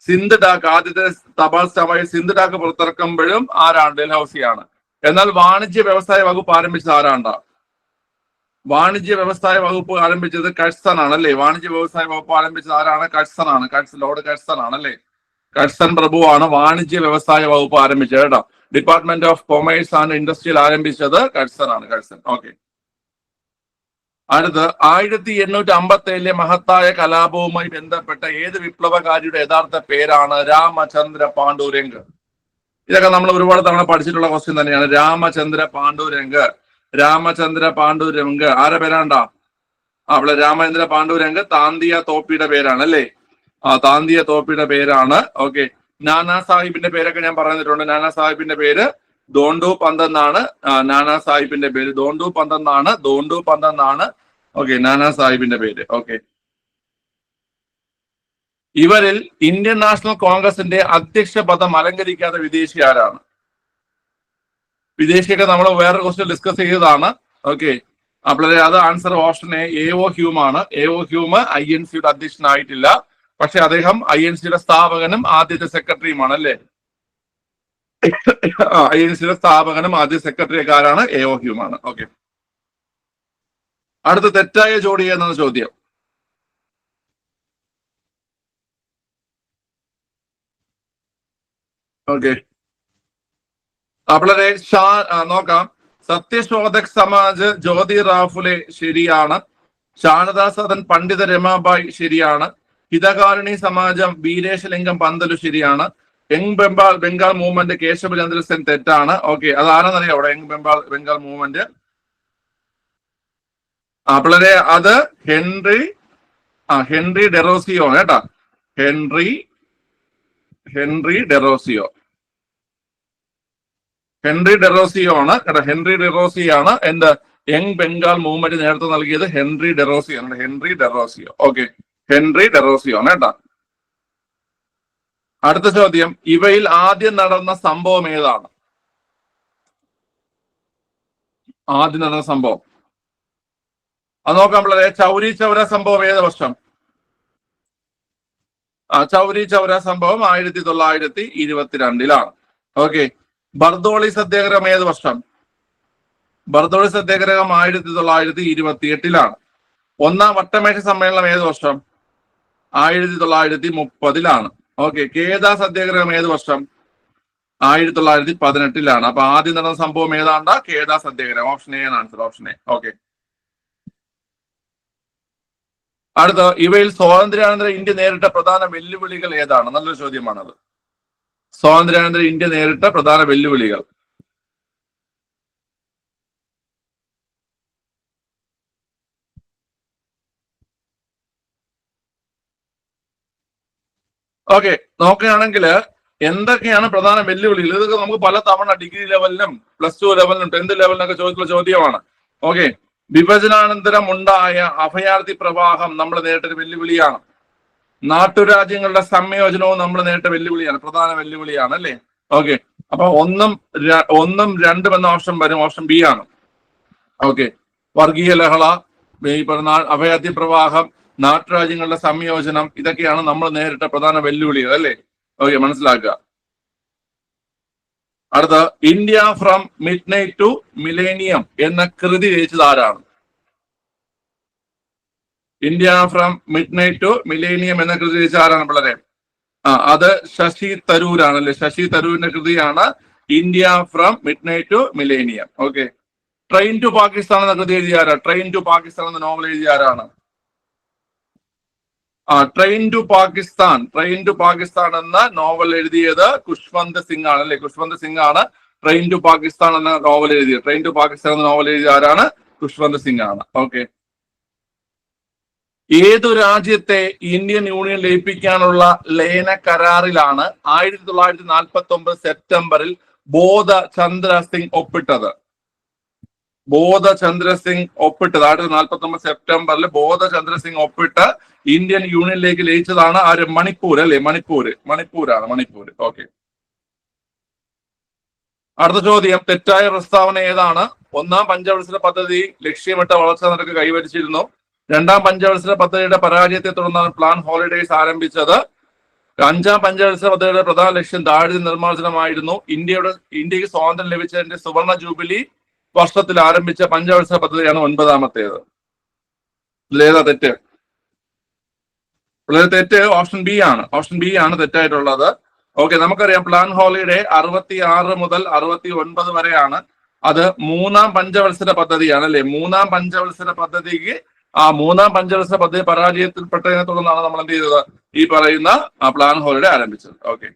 സിന്ധ് ഡാക്ക്, ആദ്യത്തെ തപാൽ സ്റ്റാമ്പായി സിന്ധ് ഡാക്ക് പുറത്തിറക്കുമ്പോഴും ആരാണ്? ഡൽഹൌസിയാണ്. എന്നാൽ വാണിജ്യ വ്യവസായ വകുപ്പ് ആരംഭിച്ചത് ആരാണ്ട? വാണിജ്യ വ്യവസായ വകുപ്പ് ആരംഭിച്ചത് കഴ്സൺ ആണ് അല്ലെ. വാണിജ്യ വ്യവസായ വകുപ്പ് ആരംഭിച്ചത് ആരാണ്? കഴ്സൺ ആണ്. ലോർഡ് കഴ്സൺ ആണ് അല്ലെ. കഴ്സൺ പ്രഭുവാണ് വാണിജ്യ വ്യവസായ വകുപ്പ് ആരംഭിച്ചത് കേട്ടോ. Department of commerce and industrial ആരംഭിച്ചത് കഴ്സൺ ആണ്. ഓക്കെ, അടുത്ത് 1857 മഹത്തായ കലാപവുമായി ബന്ധപ്പെട്ട ഏത് വിപ്ലവകാരിയുടെ യഥാർത്ഥ പേരാണ്? രാമചന്ദ്ര പാണ്ഡുരംഗ്. ഇതൊക്കെ നമ്മൾ ഒരുപാട് തവണ പഠിച്ചിട്ടുള്ള ക്വസ്റ്റ്യൻ തന്നെയാണ്. രാമചന്ദ്ര പാണ്ഡുരംഗ് ആരെ പേരാണ്ടാ? അവിടെ രാമചന്ദ്ര പാണ്ഡുരംഗ് താന്തിയ തോപ്പിയുടെ പേരാണ് അല്ലേ. താന്തിയ തോപ്പിയുടെ പേരാണ്. ഓക്കെ, നാനാ സാഹിബിന്റെ പേരൊക്കെ ഞാൻ പറഞ്ഞിട്ടുണ്ട്. നാനാ സാഹിബിന്റെ പേര് ദോണ്ടു പന്ത് എന്നാണ്. നാനാ സാഹിബിന്റെ പേര് ദോണ്ടു പന്ത് എന്നാണ്. ഓക്കെ, നാനാ സാഹിബിന്റെ പേര്. ഓക്കെ, ഇവരിൽ ഇന്ത്യൻ നാഷണൽ കോൺഗ്രസിന്റെ അധ്യക്ഷ പദം അലങ്കരിക്കാത്ത വിദേശി ആരാണ്? വിദേശിയൊക്കെ നമ്മൾ വേറെ ക്വസ്റ്റ്യൻ ഡിസ്കസ് ചെയ്തതാണ്. ഓക്കെ, അപ്പോൾ അത് ആൻസർ ഓപ്ഷൻ AO ഹ്യൂം ആണ്. AO ഹ്യൂം INCയുടെ അധ്യക്ഷനായിട്ടില്ല. പക്ഷെ അദ്ദേഹം INCയുടെ സ്ഥാപകനും ആദ്യത്തെ സെക്രട്ടറിയുമാണ് അല്ലേ. INCയുടെ സ്ഥാപകനും ആദ്യ സെക്രട്ടറിയൊക്കെ ആരാണ്? AO ഹ്യൂം ആണ്. ഓക്കെ, അടുത്ത തെറ്റായ ജോഡി എന്ന ചോദ്യം. ഓക്കെ, വളരെ നോക്കാം. സത്യശോധക് സമാജ് ജ്യോതിറാവ് ഫുലെ ശരിയാണ്. ശാരദാ സദൻ പണ്ഡിത രമാബായ് ശരിയാണ്. ഹിതകാരിണി സമാജം വീരേശലിംഗം പന്തലു ശരിയാണ്. യങ് ബംഗാൾ മൂവ്മെന്റ് കേശവചന്ദ്ര സെൻ തെറ്റാണ്. ഓക്കെ, അത് ആരാന്നറിയാം അവിടെ? യങ് ബംഗാൾ മൂവ്മെന്റ് വളരെ അത് ഹെൻറി ഡെറോസിയോ ആണ് കേട്ടാ. ഹെൻറി ഡെറോസിയോ ആണ് കേട്ടോ. ഹെൻറി ഡെറോസിയാണ് എന്ത് യങ് ബംഗാൾ മൂവ്മെന്റ് നേതൃത്വം നൽകിയത്. Henry Derozio. Okay, Henry Derozio ആണ് കേട്ടാ. അടുത്ത ചോദ്യം: ഇവയിൽ ആദ്യം നടന്ന സംഭവം ഏതാണ്? ആദ്യം നടന്ന സംഭവം അത് നോക്കാം പിള്ളേരെ. ചൗരി ചൗര സംഭവം ഏത് വർഷം? ചൗരി ചൗര സംഭവം 1922 ഓക്കെ, ബർദോളി സത്യാഗ്രഹം ഏത് വർഷം? ബർദോളി സത്യാഗ്രഹം 1928 ഒന്നാം വട്ടമേശ സമ്മേളനം ഏത് വർഷം? 1930 ഓക്കെ, കേദാ സത്യാഗ്രഹം ഏത് വർഷം? 1918 അപ്പൊ ആദ്യം നടന്ന സംഭവം ഏതാണ്ട? കേദാ സത്യാഗ്രഹം. ഓപ്ഷൻ എ ആണ് ആൻസർ. Option A. ഓക്കെ, അടുത്ത ഇവയിൽ സ്വാതന്ത്ര്യാനന്തര ഇന്ത്യ നേരിട്ട പ്രധാന വെല്ലുവിളികൾ ഏതാണ്? നല്ലൊരു ചോദ്യമാണത്. സ്വാതന്ത്ര്യാനന്തര ഇന്ത്യ നേരിട്ട പ്രധാന വെല്ലുവിളികൾ. ഓക്കെ, നോക്കുകയാണെങ്കിൽ എന്തൊക്കെയാണ് പ്രധാന വെല്ലുവിളികൾ? ഇതൊക്കെ നമുക്ക് പല തവണ ഡിഗ്രി ലെവലിലും +2 ലെവലിലും 10th ലെവലിനൊക്കെ ചോദിച്ചിട്ടുള്ള ചോദ്യമാണ്. ഓക്കെ, വിഭജനാനന്തരം ഉണ്ടായ അഭയാർത്ഥി പ്രവാഹം നമ്മൾ നേരിട്ടൊരു വെല്ലുവിളിയാണ്. നാട്ടുരാജ്യങ്ങളുടെ സംയോജനവും നമ്മൾ നേരിട്ട വെല്ലുവിളിയാണ്, പ്രധാന വെല്ലുവിളിയാണ് അല്ലേ? ഓക്കെ, അപ്പൊ ഒന്നും രണ്ടും എന്ന ഓപ്ഷൻ വരും, ഓപ്ഷൻ ബി ആണ്. ഓക്കെ, വർഗീയ ലഹള, ഈ പറഞ്ഞ അഭയാർത്ഥി പ്രവാഹം, നാട്ടുരാജ്യങ്ങളുടെ സംയോജനം, ഇതൊക്കെയാണ് നമ്മൾ നേരിട്ട പ്രധാന വെല്ലുവിളികൾ അല്ലേ? ഓക്കെ, മനസ്സിലാക്കുക. അടുത്ത, India from midnight to millennium എന്ന കൃതി രചിച്ചത് ആരാണ്? India from midnight to millennium എന്ന കൃതി രചിച്ച ആരാണ് പിള്ളേരെ? അത് ശശി തരൂർ ആണല്ലേ? ശശി തരൂരിന്റെ കൃതിയാണ് India from midnight to millennium. Okay, train to Pakistan എന്ന കൃതി എഴുതിയ ആരാ? ട്രെയിൻ ടു പാകിസ്ഥാൻ എന്ന നോവൽ എഴുതിയ ആരാണ്? ട്രെയിൻ ടു പാകിസ്ഥാൻ എന്ന നോവൽ എഴുതിയത് ഖുഷ്വന്ത് സിംഗ് ആണ് അല്ലെ? ഖുഷ്വന്ത് സിംഗ് ആണ് ട്രെയിൻ ടു പാകിസ്ഥാൻ എന്ന നോവൽ എഴുതിയത്. ട്രെയിൻ ടു പാകിസ്ഥാൻ എന്ന നോവൽ എഴുതിയ ആരാണ്? ഖുഷ്വന്ത് സിംഗ് ആണ്. ഓക്കെ, ഏതു രാജ്യത്തെ ഇന്ത്യൻ യൂണിയൻ ലയിപ്പിക്കാനുള്ള ലയന കരാറിലാണ് 1949 സെപ്റ്റംബറിൽ ബോധ ചന്ദ്ര സിംഗ് ഒപ്പിട്ടത്? 1949 സെപ്റ്റംബറിൽ ബോധ ചന്ദ്ര സിംഗ് ഒപ്പിട്ട് ഇന്ത്യൻ യൂണിയനിലേക്ക് ലയിച്ചതാണ് ആര്? മണിപ്പൂർ അല്ലെ? മണിപ്പൂരാണ്. ഓക്കെ, അടുത്ത ചോദ്യം, തെറ്റായ പ്രസ്താവന ഏതാണ്? ഒന്നാം പഞ്ചവത്സര പദ്ധതി ലക്ഷ്യമിട്ട വളർച്ചാ നിരക്ക് കൈവരിച്ചിരുന്നു. രണ്ടാം പഞ്ചവത്സര പദ്ധതിയുടെ പരാജയത്തെ തുടർന്നാണ് പ്ലാൻ ഹോളിഡേയ്സ് ആരംഭിച്ചത്. അഞ്ചാം പഞ്ചവത്സര പദ്ധതിയുടെ പ്രധാന ലക്ഷ്യം ദാരിദ്ര്യ നിർമ്മാർജ്ജനമായിരുന്നു. ഇന്ത്യക്ക് സ്വാതന്ത്ര്യം ലഭിച്ചതിന്റെ സുവർണ ജൂബിലി വർഷത്തിൽ ആരംഭിച്ച പഞ്ചവത്സര പദ്ധതിയാണ് 9ാമത്തേത്. ഇതിലേതാ തെറ്റ്? തെറ്റ് ഓപ്ഷൻ ബി ആണ് തെറ്റായിട്ടുള്ളത്. ഓക്കെ, നമുക്കറിയാം പ്ലാൻ ഹോളിഡേ 66 മുതൽ 69 വരെയാണ്. അത് മൂന്നാം പഞ്ചവത്സര പദ്ധതിയാണ് അല്ലെ? മൂന്നാം പഞ്ചവത്സര പദ്ധതി പരാജയത്തിൽപ്പെട്ടതിനെ തുടർന്നാണ് നമ്മൾ എന്ത് ചെയ്തത്? ഈ പറയുന്ന പ്ലാൻ ഹോളിഡേ ആരംഭിച്ചത്. ഓക്കെ,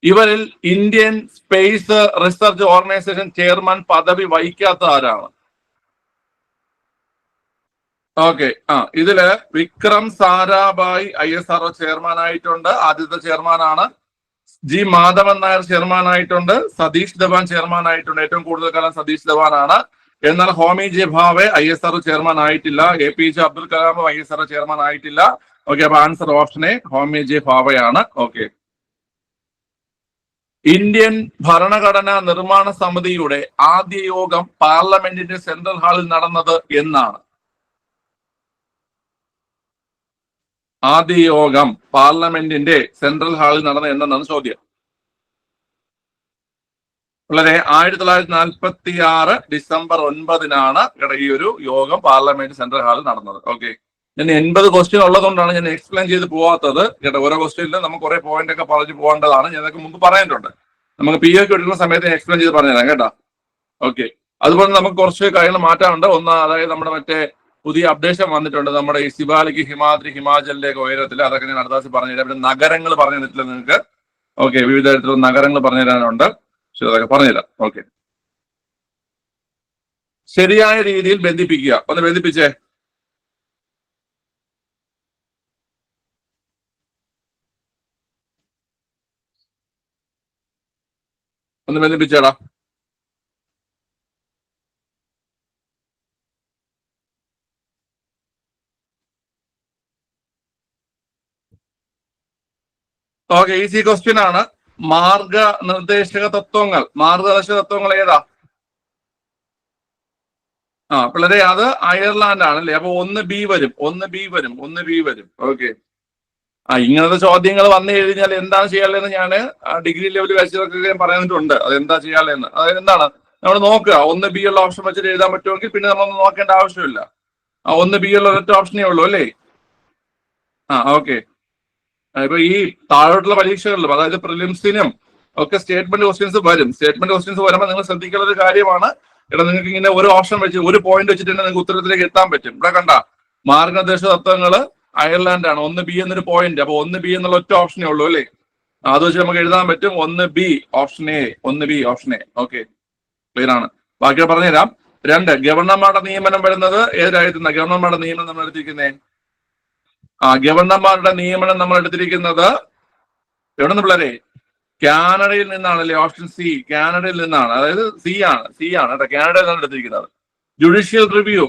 ഇവരിൽ Indian space research organisation chairman പദവി വഹിക്കാത്ത ആരാണ്? ഓക്കെ, ഇതില് വിക്രം സാരാഭായ് ISRO ചെയർമാൻ ആയിട്ടുണ്ട്, ആദ്യത്തെ ചെയർമാനാണ്. ജി മാധവൻ നായർ ചെയർമാൻ ആയിട്ടുണ്ട്, സതീഷ് ധവാൻ ചെയർമാൻ ആയിട്ടുണ്ട്, ഏറ്റവും കൂടുതൽ കാലം സതീഷ് ധവാൻ ആണ്. എന്നാൽ Homi J Bhabha ISRO chairman ആയിട്ടില്ല. APJ Abdul Kalam ISRO chairman ആയിട്ടില്ല. ഓക്കെ, അപ്പൊ answer option A Homi J ഭാവയാണ്. ഓക്കെ, ഇന്ത്യൻ ഭരണഘടനാ നിർമ്മാണ സമിതിയുടെ ആദ്യ യോഗം പാർലമെന്റിന്റെ സെൻട്രൽ ഹാളിൽ നടന്നത് എന്നാണ്? ആദ്യ യോഗം പാർലമെന്റിന്റെ സെൻട്രൽ ഹാളിൽ നടന്നത് എന്നാണ് ചോദ്യം. വളരെ 1946 ഡിസംബർ 9-നാണ് ഈ ഒരു യോഗം പാർലമെന്റ് സെൻട്രൽ ഹാളിൽ നടന്നത്. ഓക്കെ, ഞാൻ 80 ക്വസ്റ്റ്യൻ ഉള്ളതുകൊണ്ടാണ് ഞാൻ എക്സ്പ്ലെയിൻ ചെയ്ത് പോകാത്തത് കേട്ടോ. ഓരോ ക്വസ്റ്റ്യനിലും നമുക്ക് കുറെ പോയിന്റ് ഒക്കെ പറഞ്ഞു പോകേണ്ടതാണ്. ഞാനൊക്കെ മുമ്പ് പറഞ്ഞിട്ടുണ്ട്. നമുക്ക് PO എടുക്കുന്ന സമയത്ത് എക്സ്പ്ലെയിൻ ചെയ്ത് പറഞ്ഞുതരാം കേട്ടോ. ഓക്കെ, അതുപോലെ നമുക്ക് കുറച്ച് കാര്യങ്ങൾ മാറ്റാറുണ്ട്. ഒന്ന്, അതായത് നമ്മുടെ മറ്റേ പുതിയ അപ്ഡേഷൻ വന്നിട്ടുണ്ട്. നമ്മുടെ ഈ ശിവാലിക്ക് ഹിമാദ്രി ഹിമാചലിന്റെ ഒക്കെ ഉയരത്തിൽ, അതൊക്കെ ഞാൻ അടുത്ത ദിവസം പറഞ്ഞുതരാം. പിന്നെ നഗരങ്ങൾ പറഞ്ഞു തന്നിട്ടില്ല നിങ്ങൾക്ക്. ഓക്കെ, വിവിധ തരത്തിലുള്ള നഗരങ്ങൾ പറഞ്ഞു തരാനുണ്ട്. ശരി, അതൊക്കെ പറഞ്ഞുതരാം. ഓക്കെ, ശരിയായ രീതിയിൽ ബന്ധിപ്പിക്കുക. ഒന്ന് ബന്ധിപ്പിച്ചേ. ഒന്ന് ബന്ധിപ്പിച്ചേടാ. ഓക്കെ, ഈസി ക്വസ്റ്റ്യൻ ആണ്. മാർഗനിർദ്ദേശക തത്വങ്ങൾ ഏതാ? പിള്ളേരെ അത് അയർലാൻഡ് ആണല്ലേ? അപ്പൊ 1B വരും. ഓക്കെ, ഇങ്ങനത്തെ ചോദ്യങ്ങൾ വന്നു കഴിഞ്ഞാൽ എന്താണ് ചെയ്യാനുള്ളതെന്ന് ഞാൻ ഡിഗ്രി ലെവൽ വെച്ചതൊക്കെ ഞാൻ പറഞ്ഞിട്ടുണ്ട്. അത് എന്താ ചെയ്യാനുള്ളതെന്ന്. അതായത് എന്താണ് നമ്മൾ നോക്കുക, 1B ഉള്ള ഓപ്ഷൻ വെച്ചിട്ട് എഴുതാൻ പറ്റുമെങ്കിൽ പിന്നെ നമ്മളൊന്നും നോക്കേണ്ട ആവശ്യമില്ല. 1B ഉള്ള ഒരൊറ്റ ഓപ്ഷനേ ഉള്ളൂ അല്ലേ? ഓക്കെ, ഇപ്പൊ ഈ താഴോട്ടുള്ള പരീക്ഷകളിലും, അതായത് പ്രിലിംസിനും ഒക്കെ സ്റ്റേറ്റ്മെന്റ് ക്വസ്റ്റ്യൻസ് വരും. സ്റ്റേറ്റ്മെന്റ് ക്വസ്റ്റ്യൻസ് വരുമ്പോൾ നിങ്ങൾ ശ്രദ്ധിക്കേണ്ട ഒരു കാര്യമാണ്, ഇവിടെ നിങ്ങൾക്ക് ഇങ്ങനെ ഒരു ഓപ്ഷൻ വെച്ച് ഒരു പോയിന്റ് വെച്ചിട്ട് നിങ്ങൾക്ക് ഉത്തരത്തിലേക്ക് എത്താൻ പറ്റും. ഇവിടെ കണ്ട മാർഗനിർദ്ദേശ തത്വങ്ങള് അയർലാൻഡ് ആണ്. 1B എന്നൊരു പോയിന്റ്. അപ്പൊ 1B എന്നുള്ള ഒറ്റ ഓപ്ഷനേ ഉള്ളൂ അല്ലേ? അത് വെച്ച് നമുക്ക് എഴുതാൻ പറ്റും 1B option A. Okay, clear ആണ്. ബാക്കി പറഞ്ഞുതരാം. 2, ഗവർണർമാരുടെ നിയമനം വരുന്നത് ഏത് രാജ്യത്തുനിന്ന്? ഗവർണർമാരുടെ നിയമനം നമ്മൾ എടുത്തിരിക്കുന്നേ ഗവർണർമാരുടെ നിയമനം നമ്മൾ എടുത്തിരിക്കുന്നത് എവിടെ നിന്ന് പിള്ളേരെ? കാനഡയിൽ നിന്നാണല്ലേ? ഓപ്ഷൻ സി, കാനഡയിൽ നിന്നാണ്. അതായത് സി ആണ് കേട്ടോ, കാനഡയിൽ നിന്നാണ് എടുത്തിരിക്കുന്നത്. ജുഡീഷ്യൽ റിവ്യൂ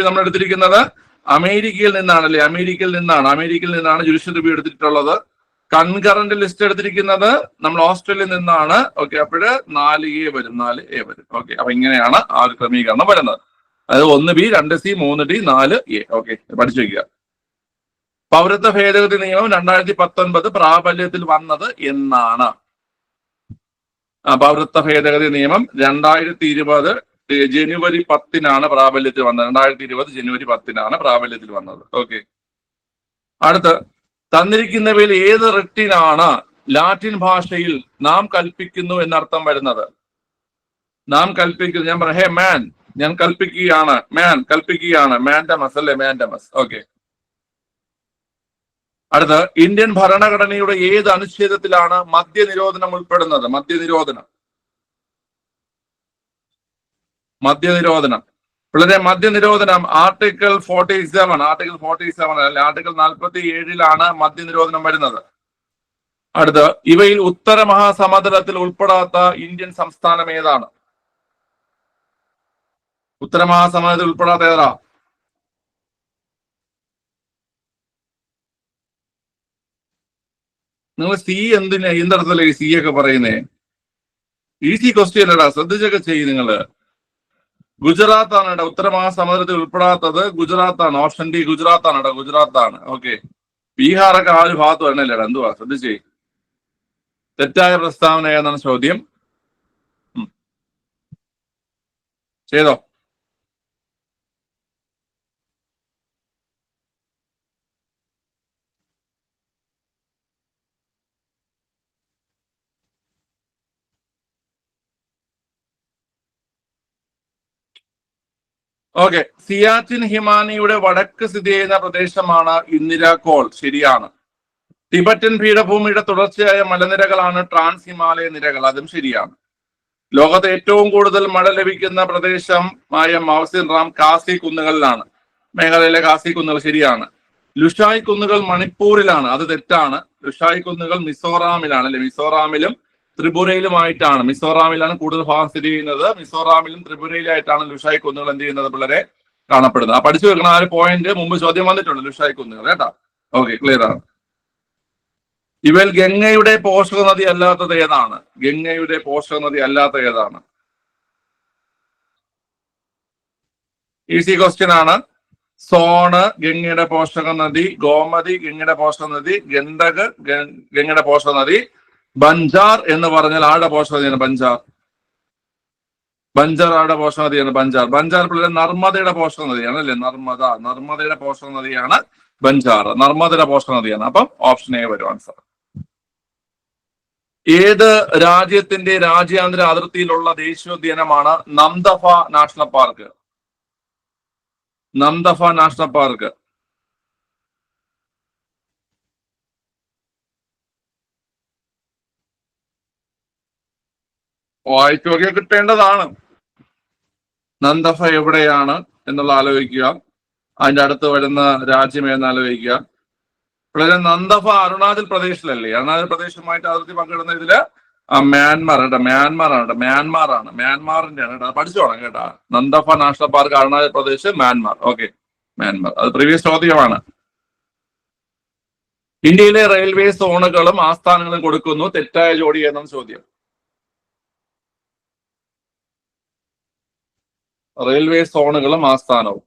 നമ്മൾ എടുത്തിരിക്കുന്നത് അമേരിക്കയിൽ നിന്നാണല്ലേ? അമേരിക്കയിൽ നിന്നാണ് ജുഡീഷ്യൽ റിവ്യൂ എടുത്തിട്ടുള്ളത്. കൺകറന്റ് ലിസ്റ്റ് എടുത്തിരിക്കുന്നത് നമ്മൾ ഓസ്ട്രേലിയയിൽ നിന്നാണ്. ഓക്കെ, അപ്പോഴ് 4A വരും. ഓക്കെ, അപ്പൊ ഇങ്ങനെയാണ് ആ ഒരു ക്രമീകരണം വരുന്നത്. അതായത് 1B, 2C, 3D, 4A. Okay, പഠിച്ചു വയ്ക്കുക. പൗരത്വ ഭേദഗതി നിയമം 2019 പ്രാബല്യത്തിൽ വന്നത് എന്നാണ്? പൗരത്വ ഭേദഗതി നിയമം 2020 ജനുവരി 10-നാണ് പ്രാബല്യത്തിൽ വന്നത്. 2020 ജനുവരി 10-നാണ് പ്രാബല്യത്തിൽ വന്നത്. ഓക്കെ, അടുത്ത് തന്നിരിക്കുന്നവയിൽ ഏത് റിട്ടിനാണ് ലാറ്റിൻ ഭാഷയിൽ നാം കൽപ്പിക്കുന്നു എന്നർത്ഥം വരുന്നത്? നാം കൽപ്പിക്കുന്നു, ഞാൻ പറയാം, ഹേ മാൻ, ഞാൻ കൽപ്പിക്കുകയാണ്, കൽപ്പിക്കുകയാണ്, മാൻഡമസ് അല്ലേ? മാൻഡമസ്. ഓക്കെ, അടുത്ത് ഇന്ത്യൻ ഭരണഘടനയുടെ ഏത് അനുച്ഛേദത്തിലാണ് മദ്യനിരോധനം ഉൾപ്പെടുന്നത്? മദ്യനിരോധനം വളരെ മദ്യനിരോധനം ആർട്ടിക്കിൾ 47 അല്ലെ, ആർട്ടിക്കിൾ 47-ലാണ് മദ്യനിരോധനം വരുന്നത്. അടുത്ത് ഇവയിൽ ഉത്തര മഹാസമുദ്രത്തിൽ ഉൾപ്പെടാത്ത ഇന്ത്യൻ സംസ്ഥാനം ഏതാണ്? ഉത്തര മഹാസമുദ്രത്തിൽ ഉൾപ്പെടാത്ത ഏതാ? നിങ്ങൾ സി എന്തർത്ഥത്തിലെ സി ഒക്കെ പറയുന്നേ? ഈസി ക്വസ്റ്റ്യൻ അല്ല, ശ്രദ്ധിച്ചൊക്കെ ചെയ്യും നിങ്ങള്. ഗുജറാത്ത് ആണ് കേട്ടോ, ഉത്തര മഹാസമുദ്രത്തിൽ ഉൾപ്പെടാത്തത് ഗുജറാത്താണ്. ഓപ്ഷൻ ഡി ഗുജറാത്താണ് കേട്ടോ, ഗുജറാത്താണ്. ഓക്കെ, ബീഹാറൊക്കെ ആ ഒരു ഭാഗത്ത് വരണല്ലേടാ, എന്തുവാ? ശ്രദ്ധിച്ചേ. തെറ്റായ പ്രസ്താവന ഏതാണ് ചോദ്യം? ചെയ്തോ? ഓക്കെ, സിയാച്ചിൻ ഹിമാനിയുടെ വടക്ക് സ്ഥിതി ചെയ്യുന്ന പ്രദേശമാണ് ഇന്ദിരാകോൾ. ശരിയാണ്. ടിബറ്റൻ പീഠഭൂമിയുടെ തുടർച്ചയായ മലനിരകളാണ് ട്രാൻസ് ഹിമാലയ നിരകൾ. അതും ശരിയാണ്. ലോകത്ത് ഏറ്റവും കൂടുതൽ മഴ ലഭിക്കുന്ന പ്രദേശമായ മൗസിൻ റാം കാസി കുന്നുകളിലാണ്. മേഘാലയയിലെ കാസി കുന്നുകൾ. ശരിയാണ്. ലുഷായ് കുന്നുകൾ മണിപ്പൂരിലാണ്. അത് തെറ്റാണ്. ലുഷായ് കുന്നുകൾ മിസോറാമിലാണ് അല്ലെ? മിസോറാമിലും ത്രിപുരയിലുമായിട്ടാണ്. മിസോറാമിലാണ് കൂടുതൽ ഭാഗം സ്ഥിതി ചെയ്യുന്നത്. മിസോറാമിലും ത്രിപുരയിലായിട്ടാണ് ലുഷായ് കുന്നുകൾ എന്ത് ചെയ്യുന്നത് പിള്ളേരെ കാണപ്പെടുന്നത്. ആ പഠിച്ചു വെക്കണം. ആ ഒരു പോയിന്റ് മുമ്പ് ചോദ്യം വന്നിട്ടുണ്ട്, ലുഷായ് കുന്നുകൾ കേട്ടാ. ഓക്കെ, ക്ലിയർ ആണ്. ഇവയിൽ ഗംഗയുടെ പോഷക നദി അല്ലാത്തത് ഏതാണ്? ഗംഗയുടെ പോഷക നദി അല്ലാത്ത ഏതാണ്? ഈസി ക്വസ്റ്റ്യൻ ആണ്. സോണ് ഗംഗയുടെ പോഷക നദി, ഗോമതി ഗംഗയുടെ പോഷക നദി, ഗണ്ഡക് ഗംഗയുടെ പോഷക നദി, ബഞ്ചാർ എന്ന് പറഞ്ഞാൽ ആരുടെ പോഷക നദിയാണ്? ബഞ്ചാർ ആരുടെ പോഷക നദിയാണ്? ബഞ്ചാർ പിള്ളേരെ നർമ്മദയുടെ പോഷക നദിയാണ് അല്ലെ? നർമ്മദയുടെ പോഷക നദിയാണ് ബഞ്ചാർ. നർമ്മദയുടെ പോഷക നദിയാണ്. അപ്പം ഓപ്ഷൻ എ വരും ആൻസർ. ഏത് രാജ്യത്തിന്റെ രാജ്യാന്തര അതിർത്തിയിലുള്ള ദേശീയോദ്യാനമാണ് Namdapha national park? Namdapha national park വായിച്ചൊക്കെ കിട്ടേണ്ടതാണ്. നംദഫ എവിടെയാണ് എന്നുള്ള ആലോചിക്കുക. അതിന്റെ അടുത്ത് വരുന്ന രാജ്യം ഏതെന്ന് ആലോചിക്കുക. ഇവിടെ നംദഫ അരുണാചൽ പ്രദേശിലല്ലേ? അരുണാചൽ പ്രദേശുമായിട്ട് അതിർത്തി പങ്കിടുന്ന ഇതില് മ്യാൻമാർ കേട്ടോ. മ്യാൻമാറിന്റെ ആണ് കേട്ടോ. പഠിച്ചോണം കേട്ടാ. Namdapha national park Arunachal Pradesh, Myanmar. Okay, Myanmar. അത് പ്രീവിയസ് ചോദ്യമാണ്. ഇന്ത്യയിലെ റെയിൽവേ സോണുകളും ആസ്ഥാനങ്ങളും കൊടുക്കുന്നു. തെറ്റായ ജോഡി എന്നാണ് ചോദ്യം. റെയിൽവേ സോണുകളും ആസ്ഥാനവും.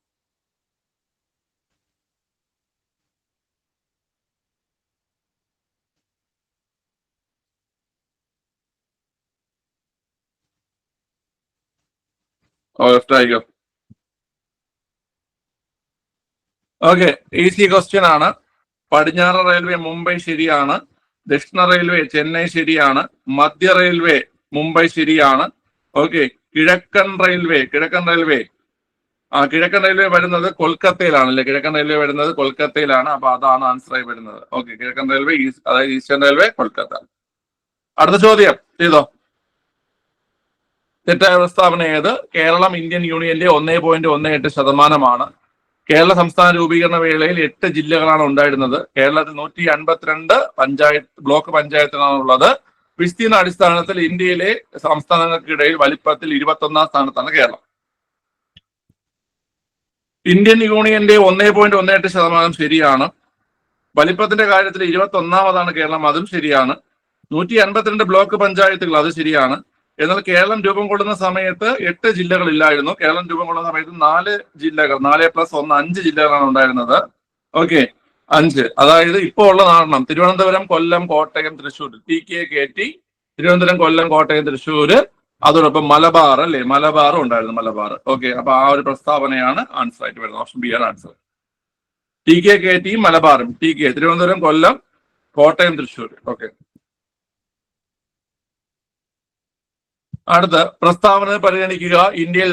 ഓക്കെ, ഈസി ക്വസ്റ്റ്യൻ ആണ്. പടിഞ്ഞാറ് റെയിൽവേ മുംബൈ ശരിയാണ്. ദക്ഷിണ റെയിൽവേ ചെന്നൈ ശരിയാണ്. മധ്യ റെയിൽവേ മുംബൈ ശരിയാണ്. ഓക്കെ, കിഴക്കൻ റെയിൽവേ വരുന്നത് കൊൽക്കത്തയിലാണ് അല്ലെ? കിഴക്കൻ റെയിൽവേ വരുന്നത് കൊൽക്കത്തയിലാണ്. അപ്പൊ അതാണ് ആൻസർ ആയി വരുന്നത്. ഓക്കെ, കിഴക്കൻ റെയിൽവേ, അതായത് ഈസ്റ്റേൺ റെയിൽവേ കൊൽക്കത്ത. അടുത്ത ചോദ്യം ചെയ്തോ. തെറ്റായ പ്രസ്താവന ഏത്? കേരളം ഇന്ത്യൻ യൂണിയന്റെ 1.18% കേരള സംസ്ഥാന രൂപീകരണ വേളയിൽ 8 ജില്ലകളാണ് ഉണ്ടായിരുന്നത്. കേരളത്തിൽ 152 ബ്ലോക്ക് പഞ്ചായത്തുകളാണ് ഉള്ളത്. വിസ്തീർണ അടിസ്ഥാനത്തിൽ ഇന്ത്യയിലെ സംസ്ഥാനങ്ങൾക്കിടയിൽ വലിപ്പത്തിൽ 21ാം സ്ഥാനത്താണ് കേരളം. ഇന്ത്യൻ യൂണിയന്റെ 1.18% ശരിയാണ്. വലിപ്പത്തിന്റെ കാര്യത്തിൽ 21ാമതാണ് കേരളം, അതും ശരിയാണ്. 152 ബ്ലോക്ക് പഞ്ചായത്തുകൾ, അത് ശരിയാണ്. എന്നാൽ കേരളം രൂപം കൊള്ളുന്ന സമയത്ത് 8 ജില്ലകളില്ലായിരുന്നു. കേരളം രൂപം കൊള്ളുന്ന സമയത്ത് 4 ജില്ലകൾ, 4+1 5 ജില്ലകളാണ് ഉണ്ടായിരുന്നത്. ഓക്കെ, 5. അതായത് ഇപ്പോൾ ഉള്ള 4 തിരുവനന്തപുരം, കൊല്ലം, കോട്ടയം, തൃശ്ശൂർ. TKKT തിരുവനന്തപുരം, കൊല്ലം, കോട്ടയം, തൃശ്ശൂര്. അതോടൊപ്പം മലബാർ, അല്ലേ, മലബാറും ഉണ്ടായിരുന്നു, മലബാർ. ഓക്കെ, അപ്പൊ ആ ഒരു പ്രസ്താവനയാണ് ആൻസർ ആയിട്ട് വരുന്നത്. ഓപ്ഷൻ ബി ആണ് ആൻസർ. TKKT മലബാറും. തിരുവനന്തപുരം, കൊല്ലം, കോട്ടയം, തൃശ്ശൂർ. ഓക്കെ, അടുത്ത പ്രസ്താവന പരിഗണിക്കുക. ഇന്ത്യയിൽ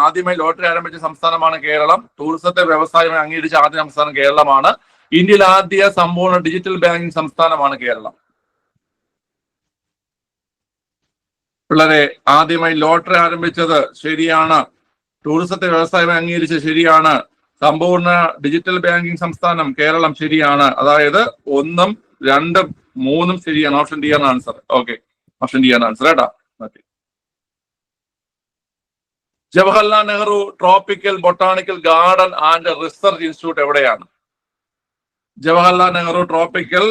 ആദ്യമായി ലോട്ടറി ആരംഭിച്ച സംസ്ഥാനമാണ് കേരളം. ടൂറിസത്തെ വ്യവസായമായി അംഗീകരിച്ച ആദ്യ സംസ്ഥാനം കേരളമാണ്. ഇന്ത്യയിൽ ആദ്യ സമ്പൂർണ്ണ ഡിജിറ്റൽ ബാങ്കിംഗ് സംസ്ഥാനമാണ് കേരളം. പിള്ളേരെ, ആദ്യമായി ലോട്ടറി ആരംഭിച്ചത് ശരിയാണ്. ടൂറിസത്തെ വ്യവസായമായി അംഗീകരിച്ചത് ശരിയാണ്. സമ്പൂർണ്ണ ഡിജിറ്റൽ ബാങ്കിംഗ് സംസ്ഥാനം കേരളം ശരിയാണ്. അതായത് 1, 2, 3 ശരിയാണ്. ഓപ്ഷൻ ഡി ആണ് ആൻസർ. ഓക്കെ, ഓപ്ഷൻ ഡി ആണ് ആൻസർ കേട്ടാ. Okay, Jawaharlal Nehru tropical botanical garden and research institute എവിടെയാണ്? Jawaharlal Nehru tropical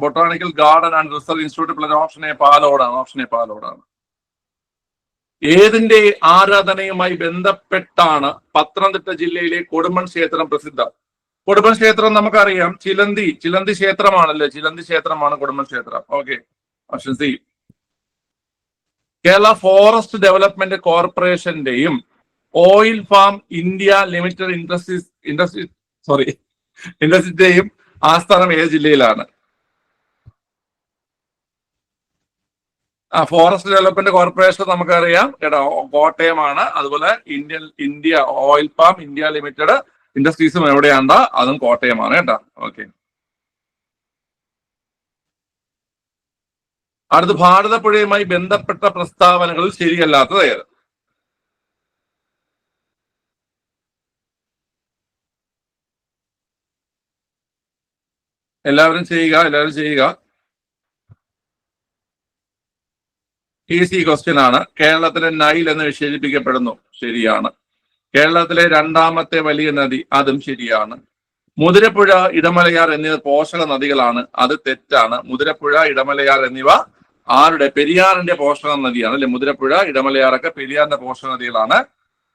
botanical garden and research institute option A പാലോടാണ്. ഓപ്ഷൻ എ പാലോടാണ്. ഏതിന്റെ ആരാധനയുമായി ബന്ധപ്പെട്ടാണ് പത്തനംതിട്ട ജില്ലയിലെ കൊടുമൺ ക്ഷേത്രം പ്രസിദ്ധം? കൊടുമൺ ക്ഷേത്രം നമുക്കറിയാം, ചിലന്തി ക്ഷേത്രമാണല്ലേ, ചിലന്തി ക്ഷേത്രമാണ് കൊടുമൺ ക്ഷേത്രം. Okay, option C. Kerala forest development കോർപ്പറേഷന്റെയും ഓയിൽ ഫാം ഇന്ത്യ ലിമിറ്റഡ് ഇൻഡസ്ട്രിയുടെയും ആസ്ഥാനം ഏത് ജില്ലയിലാണ്? ഫോറസ്റ്റ് ഡെവലപ്മെന്റ് കോർപ്പറേഷൻ നമുക്കറിയാം കേട്ടോ, കോട്ടയമാണ്. അതുപോലെ India oil palm India limited ഇൻഡസ്ട്രീസും എവിടെയാണ്ടാ, അതും കോട്ടയമാണ് കേട്ടോ. ഓക്കെ, അടുത്ത് ഭാരതപ്പുഴയുമായി ബന്ധപ്പെട്ട പ്രസ്താവനകളിൽ ശരിയല്ലാത്തത് ഏത്? എല്ലാവരും ചെയ്യുക. ഈസി ക്വസ്റ്റ്യൻ ആണ്. കേരളത്തിലെ നൈൽ എന്ന് വിശേഷിപ്പിക്കപ്പെടുന്നു, ശരിയാണ്. കേരളത്തിലെ 2ാമത്തെ വലിയ നദി, അതും ശരിയാണ്. മുതിരപ്പുഴ, ഇടമലയാർ എന്നിവ പോഷക നദികളാണ്, അത് തെറ്റാണ്. മുതിരപ്പുഴ, ഇടമലയാർ എന്നിവ പെരിയാറിന്റെ പോഷക നദിയാണ്, അല്ലെ? മുതിരപ്പുഴ, ഇടമലയാറൊക്കെ പെരിയാറിന്റെ പോഷക നദികളാണ്.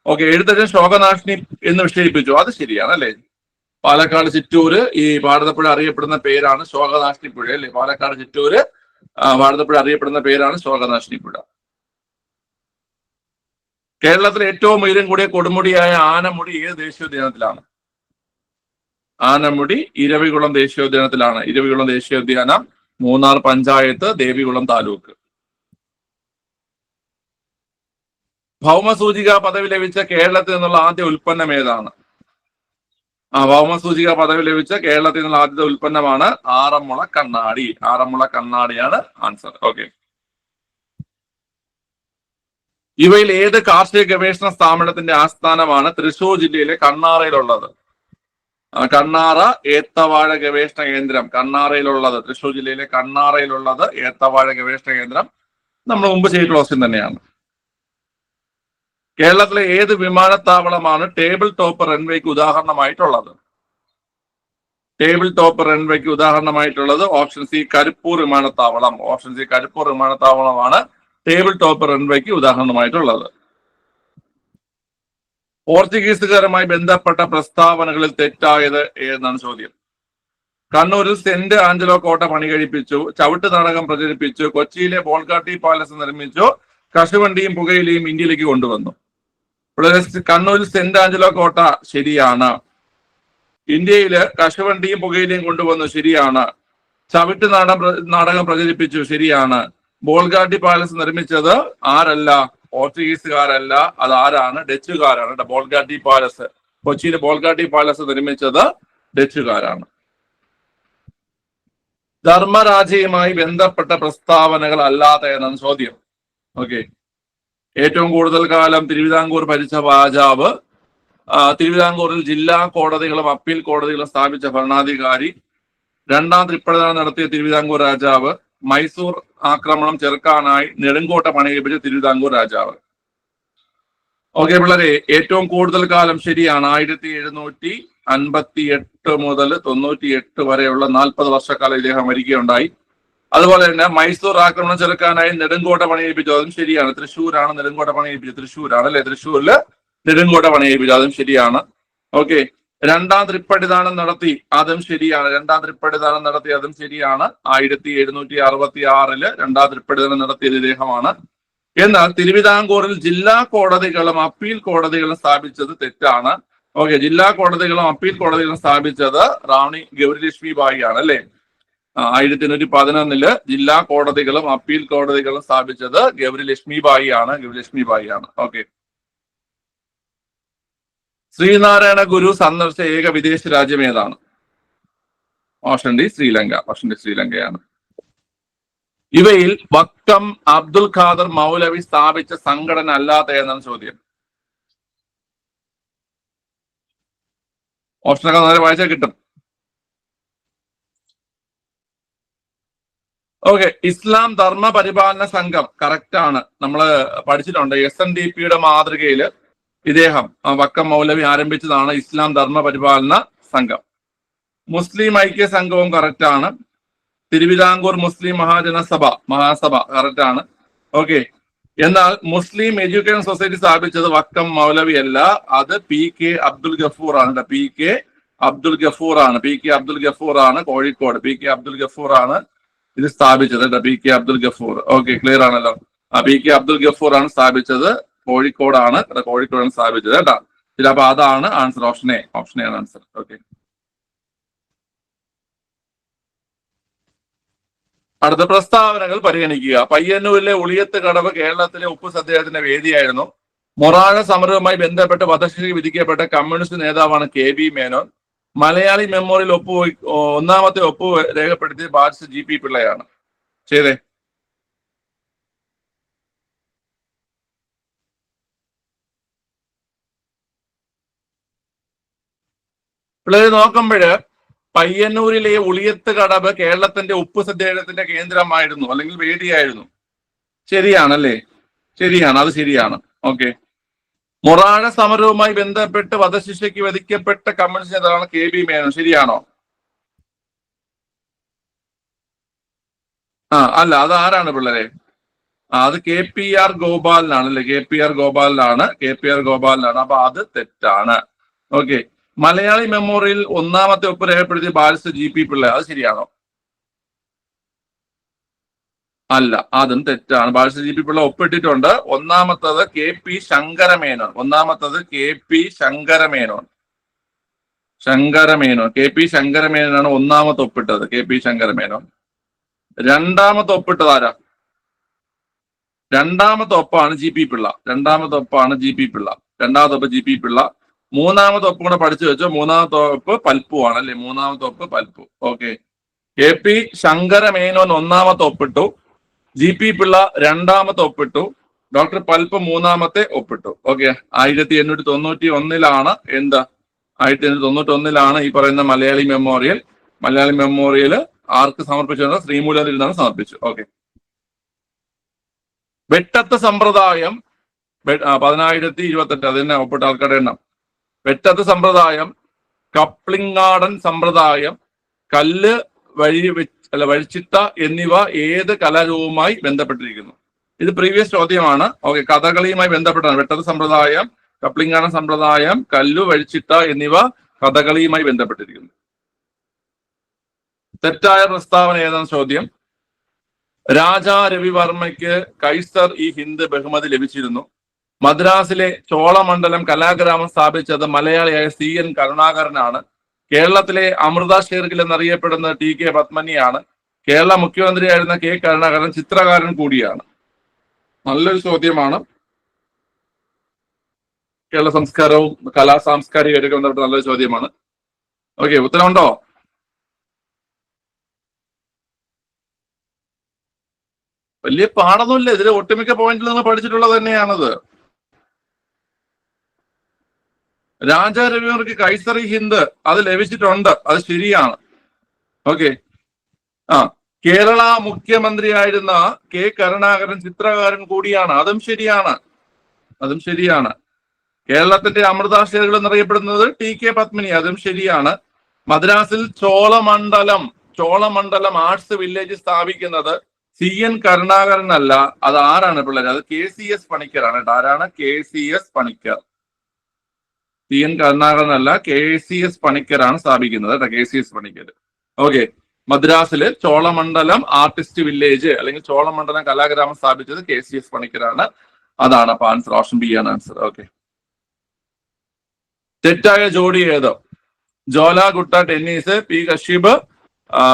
ഓക്കെ, എഴുത്തച്ഛൻ ശോകനാശിനി എന്ന് വിശേഷിപ്പിച്ചു, അത് ശരിയാണ്, അല്ലെ? പാലക്കാട് ചിറ്റൂര് ഈ ഭാരതപ്പുഴ അറിയപ്പെടുന്ന പേരാണ് ശോകനാശിനി പുഴ, അല്ലെ? പാലക്കാട് ചിറ്റൂര് ഭാരതപ്പുഴ അറിയപ്പെടുന്ന പേരാണ് ശോകനാശിനി പുഴ. കേരളത്തിലെ ഏറ്റവും ഉയരം കൂടിയ കൊടുമുടിയായ ആനമുടി ഏത് ദേശീയോദ്യാനത്തിലാണ്? ആനമുടി ഇരവികുളം ദേശീയോദ്യാനത്തിലാണ്. ഇരവികുളം ദേശീയോദ്യാനം മൂന്നാർ പഞ്ചായത്ത്, ദേവികുളം താലൂക്ക്. ഭൗമസൂചിക പദവി ലഭിച്ച കേരളത്തിൽ നിന്നുള്ള ആദ്യ ഉൽപ്പന്നം ഏതാണ്? ഭൗമസൂചിക പദവി ലഭിച്ച കേരളത്തിൽ നിന്നുള്ള ആദ്യത്തെ ഉൽപ്പന്നമാണ് ആറന്മുള കണ്ണാടി. ആറന്മുള കണ്ണാടിയാണ് ആൻസർ. ഓക്കെ, ഇവയിൽ ഏത് കാർഷിക ഗവേഷണ സ്ഥാപനത്തിന്റെ ആസ്ഥാനമാണ് തൃശൂർ ജില്ലയിലെ കണ്ണാറയിലുള്ളത്? കണ്ണാറ ഏത്തവാഴ ഗവേഷണ കേന്ദ്രം, കണ്ണാറയിലുള്ളത്, തൃശൂർ ജില്ലയിലെ കണ്ണാറയിലുള്ളത് ഏത്തവാഴ ഗവേഷണ കേന്ദ്രം. നമ്മൾ മുമ്പ് ചെയ്തിട്ടുള്ള ക്വസ്റ്റ്യൻ തന്നെയാണ്. കേരളത്തിലെ ഏത് വിമാനത്താവളമാണ് ടേബിൾ ടോപ്പ് റൺവേക്ക് ഉദാഹരണമായിട്ടുള്ളത്? ടേബിൾ ടോപ്പ് റൺവേക്ക് ഉദാഹരണമായിട്ടുള്ളത് ഓപ്ഷൻ സി കരിപ്പൂർ വിമാനത്താവളം. ഓപ്ഷൻ സി കരിപ്പൂർ വിമാനത്താവളമാണ് ടേബിൾ ടോപ്പ് റൺവേക്ക് ഉദാഹരണമായിട്ടുള്ളത്. പോർച്ചുഗീസുകാരുമായി ബന്ധപ്പെട്ട പ്രസ്താവനകളിൽ തെറ്റായത് ഏതെന്നാണ് ചോദ്യം. കണ്ണൂരിൽ സെന്റ് ആഞ്ചലോ കോട്ട പണി കഴിപ്പിച്ചു, ചവിട്ട് നാടകം പ്രചരിപ്പിച്ചു, കൊച്ചിയിലെ ബോൾഗാട്ടി പാലസ് നിർമ്മിച്ചു, കശുവണ്ടിയും പുകയിലയും ഇന്ത്യയിലേക്ക് കൊണ്ടുവന്നു. കണ്ണൂരിൽ സെന്റ് ആഞ്ചലോ കോട്ട ശരിയാണ്. ഇന്ത്യയില് കശുവണ്ടിയും പുകയിലയും കൊണ്ടുവന്നു, ശരിയാണ്. ചവിട്ട് നാടകം പ്രചരിപ്പിച്ചു, ശരിയാണ്. ബോൾഗാട്ടി പാലസ് നിർമ്മിച്ചത് ആരല്ല? പോർച്ചുഗീസുകാരല്ല, അത് ആരാണ്? ഡച്ചുകാരാണ്. ബോൾഗാട്ടി പാലസ്, കൊച്ചിയിലെ ബോൾഗാട്ടി പാലസ് നിർമ്മിച്ചത് ഡച്ചുകാരാണ്. ധർമ്മരാജയുമായി ബന്ധപ്പെട്ട പ്രസ്താവനകൾ അല്ലാത്ത എന്നാണ് ചോദ്യം. ഓക്കെ, ഏറ്റവും കൂടുതൽ കാലം തിരുവിതാംകൂർ ഭരിച്ച രാജാവ് തിരുവിതാംകൂറിൽ ജില്ലാ കോടതികളും അപ്പീൽ കോടതികളും സ്ഥാപിച്ച ഭരണാധികാരി, രണ്ടാം തൃപ്പടിദാനം നടത്തിയ തിരുവിതാംകൂർ രാജാവ്, മൈസൂർ ആക്രമണം ചെറുക്കാനായി നെടുങ്കോട്ട പണികഴിപ്പിച്ച തിരുവിതാംകൂർ രാജാവ്. ഓക്കെ പിള്ളേരെ, ഏറ്റവും കൂടുതൽ കാലം ശരിയാണ്. 1758 മുതൽ 98 വരെയുള്ള 40 വർഷക്കാലം ഇദ്ദേഹം ഭരിക്കുകയുണ്ടായി. അതുപോലെ തന്നെ മൈസൂർ ആക്രമണം ചെറുക്കാനായി നെടുങ്കോട്ട പണികഴിപ്പിച്ചു, അതും ശരിയാണ്. തൃശ്ശൂരാണ് നെടുങ്കോട്ട പണികഴിപ്പിച്ചത്, തൃശ്ശൂരാണ് അല്ലെ, തൃശ്ശൂരില് നെടുങ്കോട്ട പണികഴിപ്പിച്ചു, അതും ശരിയാണ്. ഓക്കെ, രണ്ടാം തൃപ്പടിദാനം നടത്തി, അതും ശരിയാണ്. രണ്ടാം തൃപ്പടിദാനം നടത്തി, അതും ശരിയാണ്. 1766 രണ്ടാം തൃപ്പടിദാനം നടത്തിയത് ഇദ്ദേഹമാണ്. എന്നാൽ തിരുവിതാംകൂറിൽ ജില്ലാ കോടതികളും അപ്പീൽ കോടതികളും സ്ഥാപിച്ചത് തെറ്റാണ്. ഓക്കെ, ജില്ലാ കോടതികളും അപ്പീൽ കോടതികളും സ്ഥാപിച്ചത് റാണി ഗൗരിലക്ഷ്മി ബായി ആണ് അല്ലെ. 1811 ജില്ലാ കോടതികളും അപ്പീൽ കോടതികളും സ്ഥാപിച്ചത് ഗൗരിലക്ഷ്മി ബായി ആണ്. ഗൗരിലക്ഷ്മി ബായി ആണ്. ഓക്കെ, ശ്രീനാരായണ ഗുരു സന്ദർശിച്ച ഏക വിദേശ രാജ്യം ഏതാണ്? Option D Sri Lanka. Option D ശ്രീലങ്കയാണ്. ഇവയിൽ വക്കം അബ്ദുൽ ഖാദർ മൗലവി സ്ഥാപിച്ച സംഘടന അല്ലാത്ത എന്നാണ് ചോദ്യം. ഓപ്ഷനൊക്കെ നേരെ വായിച്ചാൽ കിട്ടും. ഓക്കെ, ഇസ്ലാം ധർമ്മ പരിപാലന സംഘം കറക്റ്റ് ആണ്. നമ്മൾ പഠിച്ചിട്ടുണ്ട്. SNDP മാതൃകയിൽ ഇദ്ദേഹം വക്കം മൗലവി ആരംഭിച്ചതാണ് ഇസ്ലാം ധർമ്മ പരിപാലന സംഘം. മുസ്ലിം ഐക്യ സംഘവും കറക്റ്റ് ആണ്. തിരുവിതാംകൂർ മുസ്ലിം മഹാസഭ കറക്റ്റ് ആണ്. ഓക്കെ, എന്നാൽ മുസ്ലിം എഡ്യൂക്കേഷൻ സൊസൈറ്റി സ്ഥാപിച്ചത് വക്കം മൗലവി അല്ല, അത് PK അബ്ദുൽ ഗഫൂർ ആണ്. PK അബ്ദുൽ ഗഫൂർ ആണ്. PK അബ്ദുൽ ഗഫൂർ ആണ് കോഴിക്കോട്. PK അബ്ദുൽ ഗഫൂർ ആണ് ഇത് സ്ഥാപിച്ചത്. PK Abdul Gafoor. Okay, clear ആണല്ലോ. PK അബ്ദുൽ ഗഫൂർ ആണ് സ്ഥാപിച്ചത്, കോഴിക്കോടാണ്. കോഴിക്കോടാണ് സ്ഥാപിച്ചത് കേട്ടോ. അപ്പൊ അതാണ് ആൻസർ. ഓപ്ഷൻ എ ആണ് ആൻസർ. ഓക്കെ, അടുത്ത പ്രസ്താവനകൾ പരിഗണിക്കുക. പയ്യന്നൂരിലെ ഉളിയത്ത് കടവ് കേരളത്തിലെ ഉപ്പ് സത്യാഗ്രഹത്തിന്റെ വേദിയായിരുന്നു. മൊറാഴ സമരവുമായി ബന്ധപ്പെട്ട് വധശിക്ഷ വിധിക്കപ്പെട്ട കമ്മ്യൂണിസ്റ്റ് നേതാവാണ് KB മേനോൻ. മലയാളി മെമ്മോറിയൽ ഒന്നാമത്തെ ഒപ്പ് രേഖപ്പെടുത്തിയ ബാരിസ്റ്റർ GP പിള്ളയാണ്. ചെയ്തേ. പിള്ളേര് നോക്കുമ്പോഴ് പയ്യന്നൂരിലെ ഉളിയത്ത് കടവ് കേരളത്തിന്റെ ഉപ്പ് സത്യാഗ്രഹത്തിന്റെ കേന്ദ്രമായിരുന്നു, അല്ലെങ്കിൽ വേദിയായിരുന്നു. ശരിയാണല്ലേ? ശരിയാണ്, അത് ശരിയാണ്. ഓക്കെ, മൊറാഴ സമരവുമായി ബന്ധപ്പെട്ട് വധശിക്ഷയ്ക്ക് വിധിക്കപ്പെട്ട കമ്മ്യൂണിസ്റ്റ് നേതാവാണ് KB മേനോൻ. ശരിയാണോ? അല്ല, അത് ആരാണ് പിള്ളേരെ? അത് KPR ഗോപാലനാണ് അല്ലെ. KPR ഗോപാലനാണ്. അപ്പൊ അത് തെറ്റാണ്. ഓക്കെ, മലയാളി മെമ്മോറിയൽ ഒന്നാമത്തെ ഒപ്പ് രേഖപ്പെടുത്തിയ ബാരിസ്റ്റർ GP പിള്ള, അത് ശരിയാണോ? അല്ല, അതും തെറ്റാണ്. ബാരിസ്റ്റർ GP പിള്ള ഒപ്പിട്ടിട്ടുണ്ട്. ഒന്നാമത്തത് KP ശങ്കരമേനോൻ. KP ശങ്കരമേനോനാണ് ഒന്നാമത്തെ ഒപ്പിട്ടത്. KP ശങ്കരമേനോൻ. രണ്ടാമത്തെ ഒപ്പിട്ടത് ആരാ? രണ്ടാമത്തെ ഒപ്പാണ് GP പിള്ള. രണ്ടാമത്തെ ഒപ്പ് GP പിള്ള. മൂന്നാമത്തെ ഒപ്പ് കൂടെ പഠിച്ചു വെച്ചോ. മൂന്നാമത്തെ ഒപ്പ് പൽപ്പു ആണ് അല്ലെ. മൂന്നാമത്തെ ഒപ്പ് പൽപ്പു. ഓക്കെ, KP ശങ്കരമേനോൻ ഒന്നാമത്തെ ഒപ്പിട്ടു, GP പിള്ള രണ്ടാമത്തെ ഒപ്പിട്ടു, ഡോക്ടർ പൽപ്പ് മൂന്നാമത്തെ ഒപ്പിട്ടു. ഓക്കെ, 1891 എന്താ 1891 ഈ പറയുന്ന മലയാളി മെമ്മോറിയൽ ആർക്ക് സമർപ്പിച്ചു? ശ്രീമൂലത്തിരുന്നാണ് സമർപ്പിച്ചു. ഓക്കെ, വെട്ടത്ത് സമ്പ്രദായം 1028 അതിനെ ഒപ്പിട്ട ആൾക്കാരുടെ എണ്ണം. വെട്ടത്ത് സമ്പ്രദായം, കപ്ലിങ്ങാടൻ സമ്പ്രദായം, കല്ല് വഴിച്ചിട്ട എന്നിവ ഏത് കലാരൂപവുമായി ബന്ധപ്പെട്ടിരിക്കുന്നു? ഇത് പ്രീവിയസ് ചോദ്യമാണ്. ഓക്കെ, കഥകളിയുമായി ബന്ധപ്പെട്ടാണ്. വെട്ടത്ത് സമ്പ്രദായം, കപ്ലിങ്ങാടൻ സമ്പ്രദായം, കല്ലു വഴിച്ചിട്ട എന്നിവ കഥകളിയുമായി ബന്ധപ്പെട്ടിരിക്കുന്നു. തെറ്റായ പ്രസ്താവന ഏതാണ് ചോദ്യം? രാജാ രവിവർമ്മയ്ക്ക് കൈസർ-ഇ-ഹിന്ദ് ബഹുമതി ലഭിച്ചിരുന്നു. മദ്രാസിലെ ചോളമണ്ഡലം കലാഗ്രാമം സ്ഥാപിച്ചത് മലയാളിയായ CN കരുണാകരനാണ്. കേരളത്തിലെ അമൃത ഷേർഗിൽ എന്നറിയപ്പെടുന്ന TK പത്മനിയാണ്. കേരള മുഖ്യമന്ത്രിയായിരുന്ന K കരുണാകരൻ ചിത്രകാരൻ കൂടിയാണ്. നല്ലൊരു ചോദ്യമാണ്. കേരള സംസ്കാരവും സാംസ്കാരികമായിട്ട് ബന്ധപ്പെട്ട നല്ലൊരു ചോദ്യമാണ്. ഓക്കെ, ഉത്തരവുണ്ടോ? വലിയ പാടൊന്നുമില്ല. ഇതിൽ ഒട്ടുമിക്ക പോയിന്റിൽ നിങ്ങൾ പഠിച്ചിട്ടുള്ളത് തന്നെയാണത്. രാജാ രവിവർമ്മയ്ക്ക് കൈസറി ഹിന്ദ് അത് ലഭിച്ചിട്ടുണ്ട്, അത് ശരിയാണ്. ഓക്കെ. ആ, കേരള മുഖ്യമന്ത്രിയായിരുന്ന കെ കരുണാകരൻ ചിത്രകാരൻ കൂടിയാണ്, അതും ശരിയാണ്, അതും ശരിയാണ്. കേരളത്തിന്റെ അമൃതാക്ഷരകൾ എന്നറിയപ്പെടുന്നത് ടി കെ പത്മിനി, അതും ശരിയാണ്. മദ്രാസിൽ ചോളമണ്ഡലം ആർട്സ് വില്ലേജ് സ്ഥാപിക്കുന്നത് CN കരുണാകരൻ അല്ല, അത് ആരാണ് പിള്ളേർ? അത് KCS പണിക്കറാണ്. ആരാണ്? KCS പണിക്കർ. CN കരുണാകരൻ അല്ല, KCS പണിക്കരാണ് സ്ഥാപിക്കുന്നത് കേട്ടോ, KCS പണിക്കർ. ഓക്കെ. മദ്രാസില് ചോളമണ്ഡലം ആർട്ടിസ്റ്റ് വില്ലേജ് അല്ലെങ്കിൽ ചോളമണ്ഡലം കലാഗ്രാമം സ്ഥാപിച്ചത് KCS പണിക്കരാണ്. അതാണ് അപ്പൊ ആൻസർ. ഓപ്ഷൻ ബി ആണ് ആൻസർ. ഓക്കെ. തെറ്റായ ജോഡി ഏത്? Jwala Gutta tennis, P Kashyap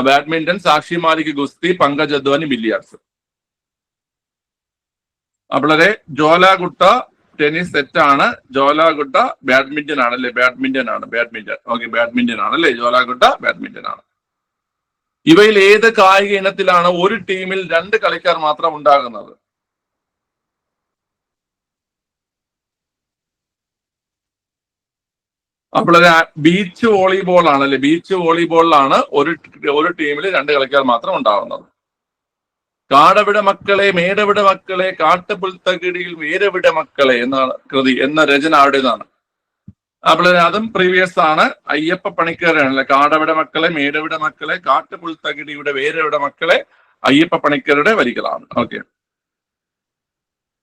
badminton, Sakshi Malik ഗുസ്തി, പങ്കജ് അദ്വാനി ബില്ലിയാർഡ്സ്. അപ്പോഴേ ജോല ഗുട്ട ടെന്നീസ് തെറ്റാണ്, ജോല ഗുട്ട ബാഡ്മിന്റൺ ആണല്ലേ, ബാഡ്മിന്റൺ. ഓക്കെ, ബാഡ്മിന്റൺ ആണല്ലേ, ജോല ഗുട്ട ബാഡ്മിന്റൺ ആണ്. ഇവയിൽ ഏത് കായിക ഇനത്തിലാണ് ഒരു ടീമിൽ 2 കളിക്കാർ മാത്രം ഉണ്ടാകുന്നത്? അപ്പോൾ ബീച്ച് വോളിബോൾ ആണല്ലേ, ബീച്ച് വോളിബോളിലാണ് ഒരു ടീമിൽ 2 കളിക്കാർ മാത്രം ഉണ്ടാകുന്നത്. കാടവിട മക്കളെ, മേടവിട മക്കളെ, കാട്ടുപുൽത്തകിടിയിൽ വേരവിട മക്കളെ എന്ന രചന ആരുടേതാണ്? അപ്പോൾ അതും പ്രീവിയസ് ആണ്, അയ്യപ്പ പണിക്കരാണല്ലേ. കാടവിട മക്കളെ, മേടവിട മക്കളെ, കാട്ടുപുൽത്തകിടിയുടെ വേരവിട മക്കളെ അയ്യപ്പ പണിക്കരുടെ വരികളാണ്. ഓക്കെ.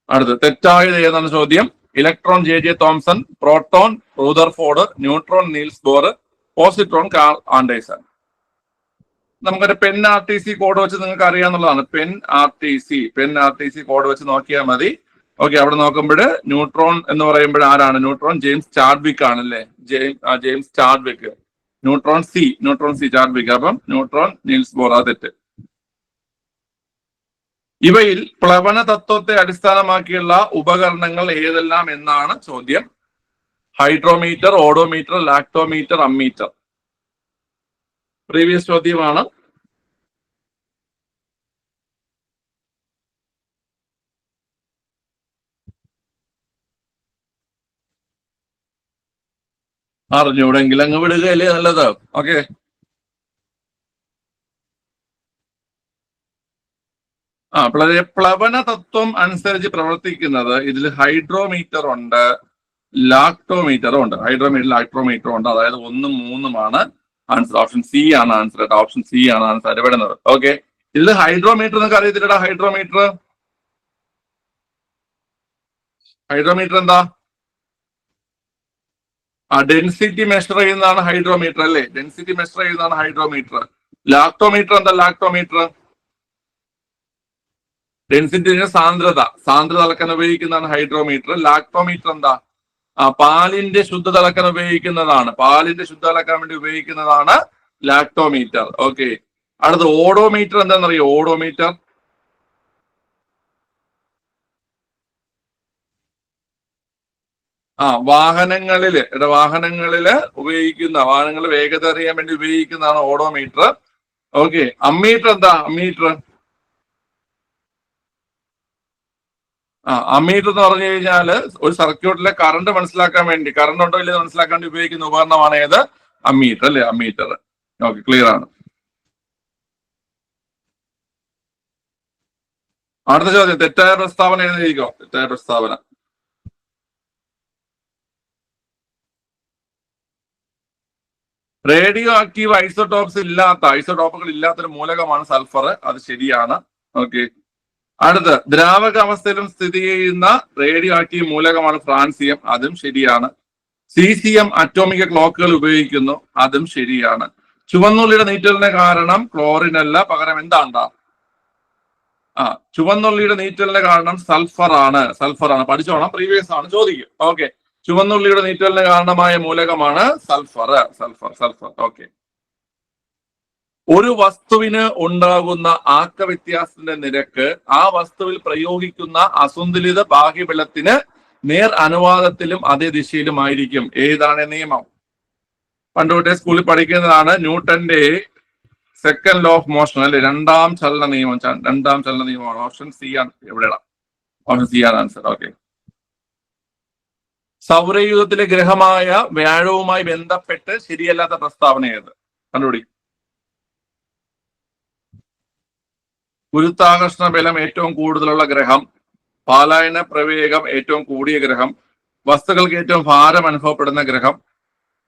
അടുത്ത് തെറ്റായത് ഏതാണ് ചോദ്യം? Electron JJ Thomson, proton Rutherford, neutron Niels Bohr, positron Carl Anderson. നമുക്കൊരു പെൻ RTC കോഡ് വെച്ച് നിങ്ങൾക്ക് അറിയാന്നുള്ളതാണ്. പെൻ RTC കോഡ് വെച്ച് നോക്കിയാൽ മതി. ഓക്കെ. അവിടെ നോക്കുമ്പോൾ ന്യൂട്രോൺ എന്ന് പറയുമ്പോൾ ആരാണ്? ന്യൂട്രോൺ ജെയിംസ് ചാഡ്വിക് ആണല്ലേ, James Chadwick. Neutron C Chadwick. അപ്പം ന്യൂട്രോൺ നീൽസ് ബോർ, അത് തെറ്റ്. ഇവയിൽ പ്ലവന തത്വത്തെ അടിസ്ഥാനമാക്കിയുള്ള ഉപകരണങ്ങൾ ഏതെല്ലാം എന്നാണ് ചോദ്യം. Hydrometer, odometer, lactometer, ammeter. Previous ചോദ്യമാണ്. അറിഞ്ഞൂടെങ്കിൽ അങ്ങ് വിടുകയല്ലേ നല്ലത്. ഓക്കെ. പ്ലവന തത്വം അനുസരിച്ച് പ്രവർത്തിക്കുന്നത് ഇതിൽ ഹൈഡ്രോമീറ്റർ ഉണ്ട്, ലാക്ടോമീറ്ററും ഉണ്ട്. ഹൈഡ്രോമീറ്റർ ലാക്ടോമീറ്ററും ഉണ്ട്. അതായത് 1ഉം 3ഉമാണ് ആൻസർ. ഓപ്ഷൻ C ആണ് ആൻസർ. ഓപ്ഷൻ C ആണ് ആൻസർ ഇടപെടുന്നത്. ഓക്കെ. ഇതിൽ ഹൈഡ്രോമീറ്റർ നിങ്ങൾക്ക് അറിയത്തില്ലടാ. ഹൈഡ്രോമീറ്റർ എന്താ? ഡെൻസിറ്റി മെഷർ ചെയ്യുന്നതാണ് ഹൈഡ്രോമീറ്റർ അല്ലേ, ഡെൻസിറ്റി മെഷർ ചെയ്യുന്നതാണ് ഹൈഡ്രോമീറ്റർ. ലാക്ടോമീറ്റർ എന്താ? ലാക്ടോമീറ്റർ ഡെൻസിറ്റി സാന്ദ്രത അളക്കാൻ ഉപയോഗിക്കുന്നതാണ് ഹൈഡ്രോമീറ്റർ. ലാക്ടോമീറ്റർ എന്താ? പാലിന്റെ ശുദ്ധത അളക്കാൻ ഉപയോഗിക്കുന്നതാണ്, പാലിന്റെ ശുദ്ധത അളക്കാൻ വേണ്ടി ഉപയോഗിക്കുന്നതാണ് ലാക്ടോമീറ്റർ. ഓക്കെ. അടുത്ത ഓഡോമീറ്റർ എന്താണെന്നറിയോ? ഓഡോമീറ്റർ വാഹനങ്ങളില് ഉപയോഗിക്കുന്ന, വാഹനങ്ങൾ വേഗത അറിയാൻ വേണ്ടി ഉപയോഗിക്കുന്നതാണ് ഓഡോമീറ്റർ. ഓക്കെ. അമ്മീറ്റർ എന്താ? അമ്മീറ്റർ എന്ന് പറഞ്ഞു കഴിഞ്ഞാൽ ഒരു സർക്യൂട്ടിലെ കറണ്ട് മനസ്സിലാക്കാൻ വേണ്ടി, കറണ്ട് ഉണ്ടോ ഇല്ലെന്ന് മനസ്സിലാക്കാൻ വേണ്ടി ഉപയോഗിക്കുന്ന ഉപകരണമാണ് ഏത്? അമ്മീറ്റർ അല്ലെ, അമ്മീറ്റർ. ഓക്കെ, ക്ലിയർ ആണ്. അടുത്ത ചോദ്യം. തെറ്റായ പ്രസ്താവന എഴുതിയിരിക്കോ? തെറ്റായ പ്രസ്താവന. റേഡിയോ ആക്റ്റീവ് ഐസോടോപ്പുകൾ ഇല്ലാത്തൊരു മൂലകമാണ് സൾഫർ, അത് ശരിയാണ്. ഓക്കെ. അടുത്ത് ദ്രാവക അവസ്ഥയിലും സ്ഥിതി ചെയ്യുന്ന റേഡിയോ ആക്റ്റീവ് മൂലകമാണ് ഫ്രാൻസിയം, അതും ശരിയാണ്. CCM അറ്റോമിക ക്ലോക്കുകൾ ഉപയോഗിക്കുന്നു, അതും ശരിയാണ്. ചുവന്നുള്ളിയുടെ നീറ്റലിന് കാരണം ക്ലോറിൻ അല്ല, പകരം എന്താണ്ടാ? ചുവന്നുള്ളിയുടെ നീറ്റലിന് കാരണം സൾഫർ ആണ്. പഠിച്ചോണം, പ്രീവിയസ് ആണ് ചോദിക്കും. ഓക്കെ. ചുവന്നുള്ളിയുടെ നീറ്റലിന് കാരണമായ മൂലകമാണ് സൾഫർ. ഓക്കെ. ഒരു വസ്തുവിന് ഉണ്ടാകുന്ന ആക്ക വ്യത്യാസത്തിന്റെ നിരക്ക് ആ വസ്തുവിൽ പ്രയോഗിക്കുന്ന അസന്തുലിത ബാഹ്യബലത്തിന് നേർ അനുപാതത്തിലും അതേ ദിശയിലുമായിരിക്കും. ഏതാണ് നിയമം? പണ്ടുതൊട്ടേ സ്കൂളിൽ പഠിക്കുന്നതാണ്. ന്യൂട്ടന്റെ സെക്കൻഡ് ലോ ഓഫ് മോഷൻ അല്ലെ, രണ്ടാം ചലന നിയമമാണ്. ഓപ്ഷൻ C ആണ്. എവിടെയാണ്? ഓപ്ഷൻ C ആണ് ആൻസർ. ഓക്കെ. സൗരയൂഥത്തിലെ ഗ്രഹമായ വ്യാഴവുമായി ബന്ധപ്പെട്ട് ശരിയല്ലാത്ത പ്രസ്താവന ഏത്? കണ്ടുപിടി. ഗുരുത്വാകർഷണ ബലം ഏറ്റവും കൂടുതലുള്ള ഗ്രഹം, പാലായന പ്രവേഗം ഏറ്റവും കൂടിയ ഗ്രഹം, വസ്തുക്കൾക്ക് ഏറ്റവും ഭാരം അനുഭവപ്പെടുന്ന ഗ്രഹം,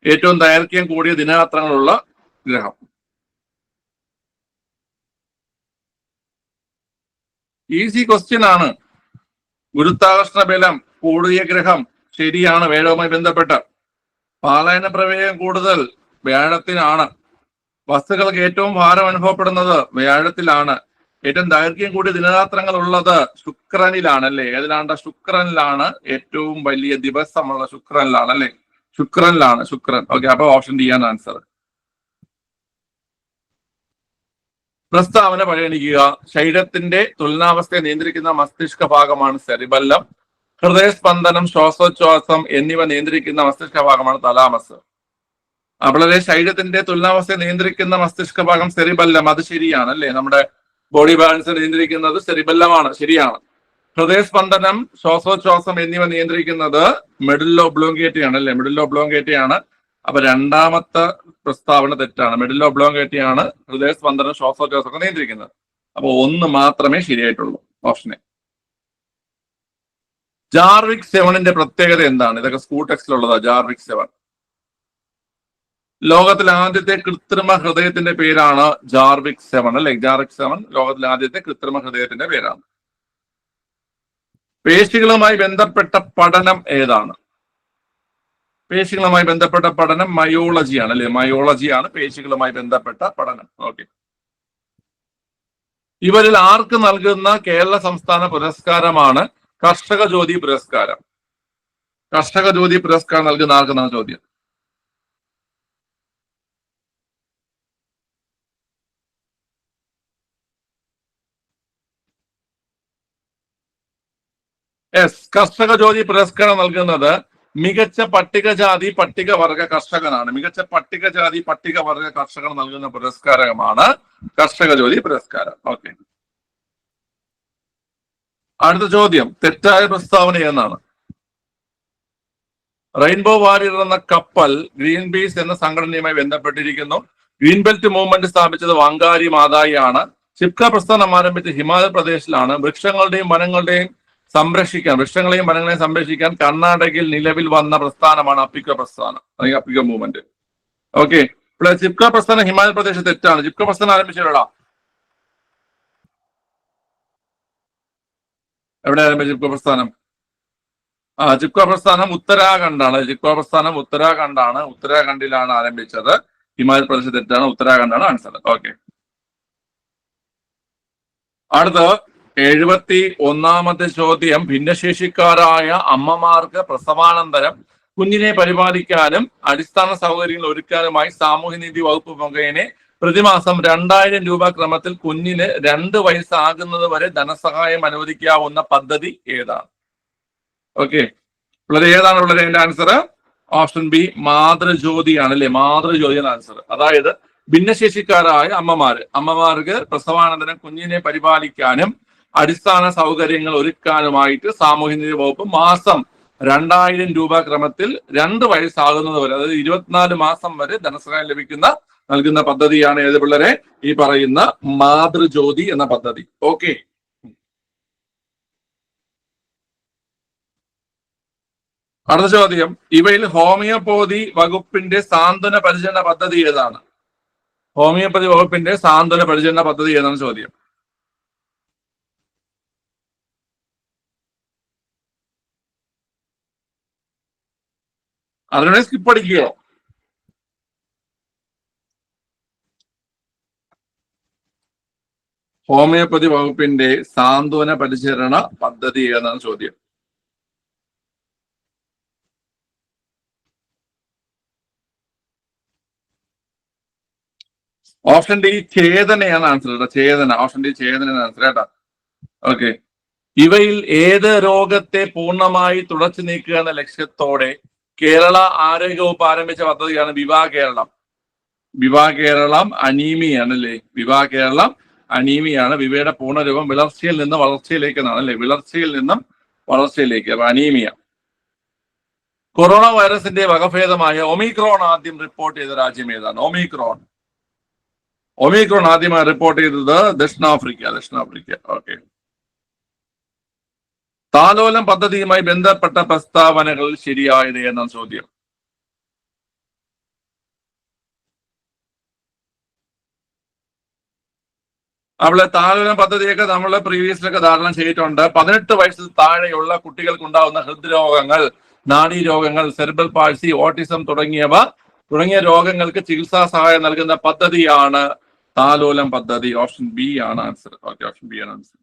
ഏറ്റവും ദൈർഘ്യം കൂടിയ ദിനരാത്രങ്ങളുള്ള ഗ്രഹം. ഈസി ക്വസ്റ്റ്യൻ ആണ്. ഗുരുത്വാകർഷണ ബലം കൂടിയ ഗ്രഹം ശരിയാണ്, വ്യാഴവുമായി ബന്ധപ്പെട്ട്. പാലായന പ്രവേഗം കൂടുതൽ വ്യാഴത്തിനാണ്. വസ്തുക്കൾക്ക് ഏറ്റവും ഭാരം അനുഭവപ്പെടുന്നത് വ്യാഴത്തിലാണ്. ഏറ്റവും ദൈർഘ്യം കൂടിയ ദിനരാത്രങ്ങൾ ഉള്ളത് ശുക്രനിലാണ് അല്ലെ? ഏതിലാണ്ട? ശുക്രനിലാണ്. ഏറ്റവും വലിയ ദിവസമുള്ള ശുക്രനിലാണ് അല്ലെ? ശുക്രനിലാണ്. ശുക്രൻ. ഓക്കെ, അപ്പൊ ഓപ്ഷൻ ഡി ആണ് ആൻസർ. പ്രസ്താവന പരിഗണിക്കുക. ശരീരത്തിന്റെ തുലനാവസ്ഥയെ നിയന്ത്രിക്കുന്ന മസ്തിഷ്ക ഭാഗമാണ് സെറിബല്ലം. ഹൃദയസ്പന്ദനം, ശ്വാസോച്ഛ്വാസം എന്നിവ നിയന്ത്രിക്കുന്ന മസ്തിഷ്ക ഭാഗമാണ് തലാമസ്. അപ്പോൾ ശരീരത്തിന്റെ തുലനാവസ്ഥയെ നിയന്ത്രിക്കുന്ന മസ്തിഷ്ക ഭാഗം സെറിബല്ലം, അത് ശരിയാണ് അല്ലെ? നമ്മുടെ ബോഡി ബാലൻസ് നിയന്ത്രിക്കുന്നത് സെറിബല്ലമാണ്, ശരിയാണ്. ഹൃദയസ്പന്ദനം, ശ്വാസോച്ഛ്വാസം എന്നിവ നിയന്ത്രിക്കുന്നത് മെഡുല്ല ഒബ്ലോങ്കേറ്റ ആണ് അല്ലെ? മെഡുല്ല ഒബ്ലോങ്കേറ്റ ആണ്. അപ്പൊ രണ്ടാമത്തെ പ്രസ്താവന തെറ്റാണ്. മെഡുല്ല ഒബ്ലോങ്കേറ്റ ആണ് ഹൃദയസ്പന്ദനം, ശ്വാസോച്ഛ്വാസം ഒക്കെ നിയന്ത്രിക്കുന്നത്. അപ്പൊ ഒന്ന് മാത്രമേ ശരിയായിട്ടുള്ളൂ, ഓപ്ഷൻ എ. ജാർവിക് 7ന്റെ പ്രത്യേകത എന്താണ്? ഇതൊക്കെ സ്കൂൾ ടെക്സ്റ്റിലുള്ളതാ. ജാർവിക് 7 ലോകത്തിലെ ആദ്യത്തെ കൃത്രിമ ഹൃദയത്തിന്റെ പേരാണ് ജാർവിക് 7 അല്ലെ? ജാർവിക് 7 ലോകത്തിലെ ആദ്യത്തെ കൃത്രിമ ഹൃദയത്തിന്റെ പേരാണ്. പേശികളുമായി ബന്ധപ്പെട്ട പഠനം ഏതാണ്? പേശികളുമായി ബന്ധപ്പെട്ട പഠനം മയോളജിയാണ് അല്ലെ? മയോളജിയാണ് പേശികളുമായി ബന്ധപ്പെട്ട പഠനം. ഓക്കെ. ഇവരിൽ ആർക്ക് നൽകുന്ന കേരള സംസ്ഥാന പുരസ്കാരമാണ് കർഷക ജ്യോതി പുരസ്കാരം? കർഷക ജ്യോതി പുരസ്കാരം നൽകുന്ന ആർക്കെന്നാണ് ചോദ്യം. കർഷക ജ്യോതി പുരസ്കാരം നൽകുന്നത് മികച്ച പട്ടികജാതി പട്ടികവർഗ കർഷകനാണ്. മികച്ച പട്ടികജാതി പട്ടികവർഗ കർഷകർ നൽകുന്ന പുരസ്കാരമാണ് കർഷക ജ്യോതി പുരസ്കാരം. ഓക്കെ. അടുത്ത ചോദ്യം, തെറ്റായ പ്രസ്താവന എന്നാണ്. റെയിൻബോ വാരിയർ എന്ന കപ്പൽ ഗ്രീൻ പീസ് എന്ന സംഘടനയുമായി ബന്ധപ്പെട്ടിരിക്കുന്നു. ഗ്രീൻ ബെൽറ്റ് മൂവ്മെന്റ് സ്ഥാപിച്ചത് വങ്കാരി മാതായി ആണ്. ചിപ്ക പ്രസ്ഥാനം ആരംഭിച്ച ഹിമാചൽ പ്രദേശിലാണ്. വൃക്ഷങ്ങളെയും വനങ്ങളെയും സംരക്ഷിക്കാൻ കർണാടകയിൽ നിലവിൽ വന്ന പ്രസ്ഥാനമാണ് അപ്പിക്ക പ്രസ്ഥാനം അല്ലെങ്കിൽ അപ്പിക്ക മൂവ്മെന്റ്. ഓക്കെ. ഇപ്പോൾ ചിപ്ക പ്രസ്ഥാനം ഹിമാചൽ പ്രദേശ് തെറ്റാണ്. ചിപ്ക പ്രസ്ഥാനം ആരംഭിച്ചിട്ടുള്ള എവിടെ ആരംഭിച്ച ചിപ്ക പ്രസ്ഥാനം? ചിപ്ക പ്രസ്ഥാനം ഉത്തരാഖണ്ഡാണ്. ചിപ്ക പ്രസ്ഥാനം ഉത്തരാഖണ്ഡാണ്. ഉത്തരാഖണ്ഡിലാണ് ആരംഭിച്ചത്. ഹിമാചൽ പ്രദേശ് തെറ്റാണ്. ഉത്തരാഖണ്ഡാണ് ആൻസർ. ഓക്കെ. അടുത്ത 71ാമത്തെ ചോദ്യം, ഭിന്നശേഷിക്കാരായ അമ്മമാർക്ക് പ്രസവാനന്തരം കുഞ്ഞിനെ പരിപാലിക്കാനും അടിസ്ഥാന സൗകര്യങ്ങൾ ഒരുക്കാനുമായി സാമൂഹ്യനീതി വകുപ്പ് മുഖേന പ്രതിമാസം 2000 രൂപ ക്രമത്തിൽ കുഞ്ഞിന് 2 വയസ്സാകുന്നത് വരെ ധനസഹായം അനുവദിക്കാവുന്ന പദ്ധതി ഏതാണ്? ഓക്കെ. വളരെ ഏതാണ് ഉള്ളത്? എന്റെ ആൻസർ ഓപ്ഷൻ ബി മാതൃജ്യോതിയാണ് അല്ലെ? മാതൃജ്യോതിയാണ് ആൻസർ. അതായത് ഭിന്നശേഷിക്കാരായ അമ്മമാർക്ക് പ്രസവാനന്തരം കുഞ്ഞിനെ പരിപാലിക്കാനും അടിസ്ഥാന സൗകര്യങ്ങൾ ഒരുക്കാനുമായിട്ട് സാമൂഹ്യനീതി വകുപ്പ് മാസം 2000 രൂപ ക്രമത്തിൽ 2 വയസ്സാകുന്നത് വരെ, അതായത് 24 മാസം വരെ ധനസഹായം നൽകുന്ന പദ്ധതിയാണ് ഏത് പിള്ളേരെ? ഈ പറയുന്ന മാതൃജ്യോതി എന്ന പദ്ധതി. ഓക്കെ. അടുത്ത ചോദ്യം, ഇവയിൽ ഹോമിയോപ്പതി വകുപ്പിന്റെ സാന്ത്വന പരിചരണ പദ്ധതി ഏതാണ്? ഹോമിയോപ്പതി വകുപ്പിന്റെ സാന്ത്വന പരിചരണ പദ്ധതി ഏതാണ് ചോദ്യം. അതിനെ സ്കിപ്പ് അടിക്കുകയോ? ഹോമിയോപ്പതി വകുപ്പിന്റെ സാന്ത്വന പരിചരണ പദ്ധതി ഏതാണ് ചോദ്യം. ഓപ്ഷൻ ഡി ചേതനയാണ് ആൻസർ കേട്ടോ. ചേതന. ഓപ്ഷൻ ഡി ചേതനയാണ് ആൻസർ കേട്ടോ. ഓക്കെ. ഇവയിൽ ഏത് രോഗത്തെ പൂർണ്ണമായി തുടച്ചു നീക്കുക എന്ന ലക്ഷ്യത്തോടെ കേരള ആരോഗ്യ വകുപ്പ് ആരംഭിച്ച പദ്ധതിയാണ് വിവാ കേരളം. വിവാ കേരളം അനീമിയാണ് അല്ലേ? വിവാ കേരളം അനീമിയാണ്. വിവയുടെ പൂർണ്ണരൂപം വിളർച്ചയിൽ നിന്ന് വളർച്ചയിലേക്ക് എന്നാണ് അല്ലെ? വിളർച്ചയിൽ നിന്നും വളർച്ചയിലേക്ക്. അപ്പൊ അനീമിയ. കൊറോണ വൈറസിന്റെ വകഭേദമായ ഒമിക്രോൺ ആദ്യം റിപ്പോർട്ട് ചെയ്ത രാജ്യം ഏതാണ്? ഒമിക്രോൺ ആദ്യമായി റിപ്പോർട്ട് ചെയ്തത് ദക്ഷിണാഫ്രിക്ക. ഓക്കെ. താലോലം പദ്ധതിയുമായി ബന്ധപ്പെട്ട പ്രസ്താവനകൾ ശരിയായത് എന്നാണ് ചോദ്യം. അവളെ താലോലം പദ്ധതിയൊക്കെ നമ്മൾ പ്രീവിയസിലൊക്കെ ധാരണ ചെയ്തിട്ടുണ്ട്. 18 വയസ്സിൽ താഴെയുള്ള കുട്ടികൾക്കുണ്ടാകുന്ന ഹൃദ്രോഗങ്ങൾ, നാഡീരോഗങ്ങൾ, സെറിബ്രൽ പാൾസി, ഓട്ടിസം തുടങ്ങിയ രോഗങ്ങൾക്ക് ചികിത്സാ സഹായം നൽകുന്ന പദ്ധതിയാണ് താലോലം പദ്ധതി. ഓപ്ഷൻ ബി ആണ് ആൻസർ. ഓക്കെ, ഓപ്ഷൻ ബി ആണ് ആൻസർ.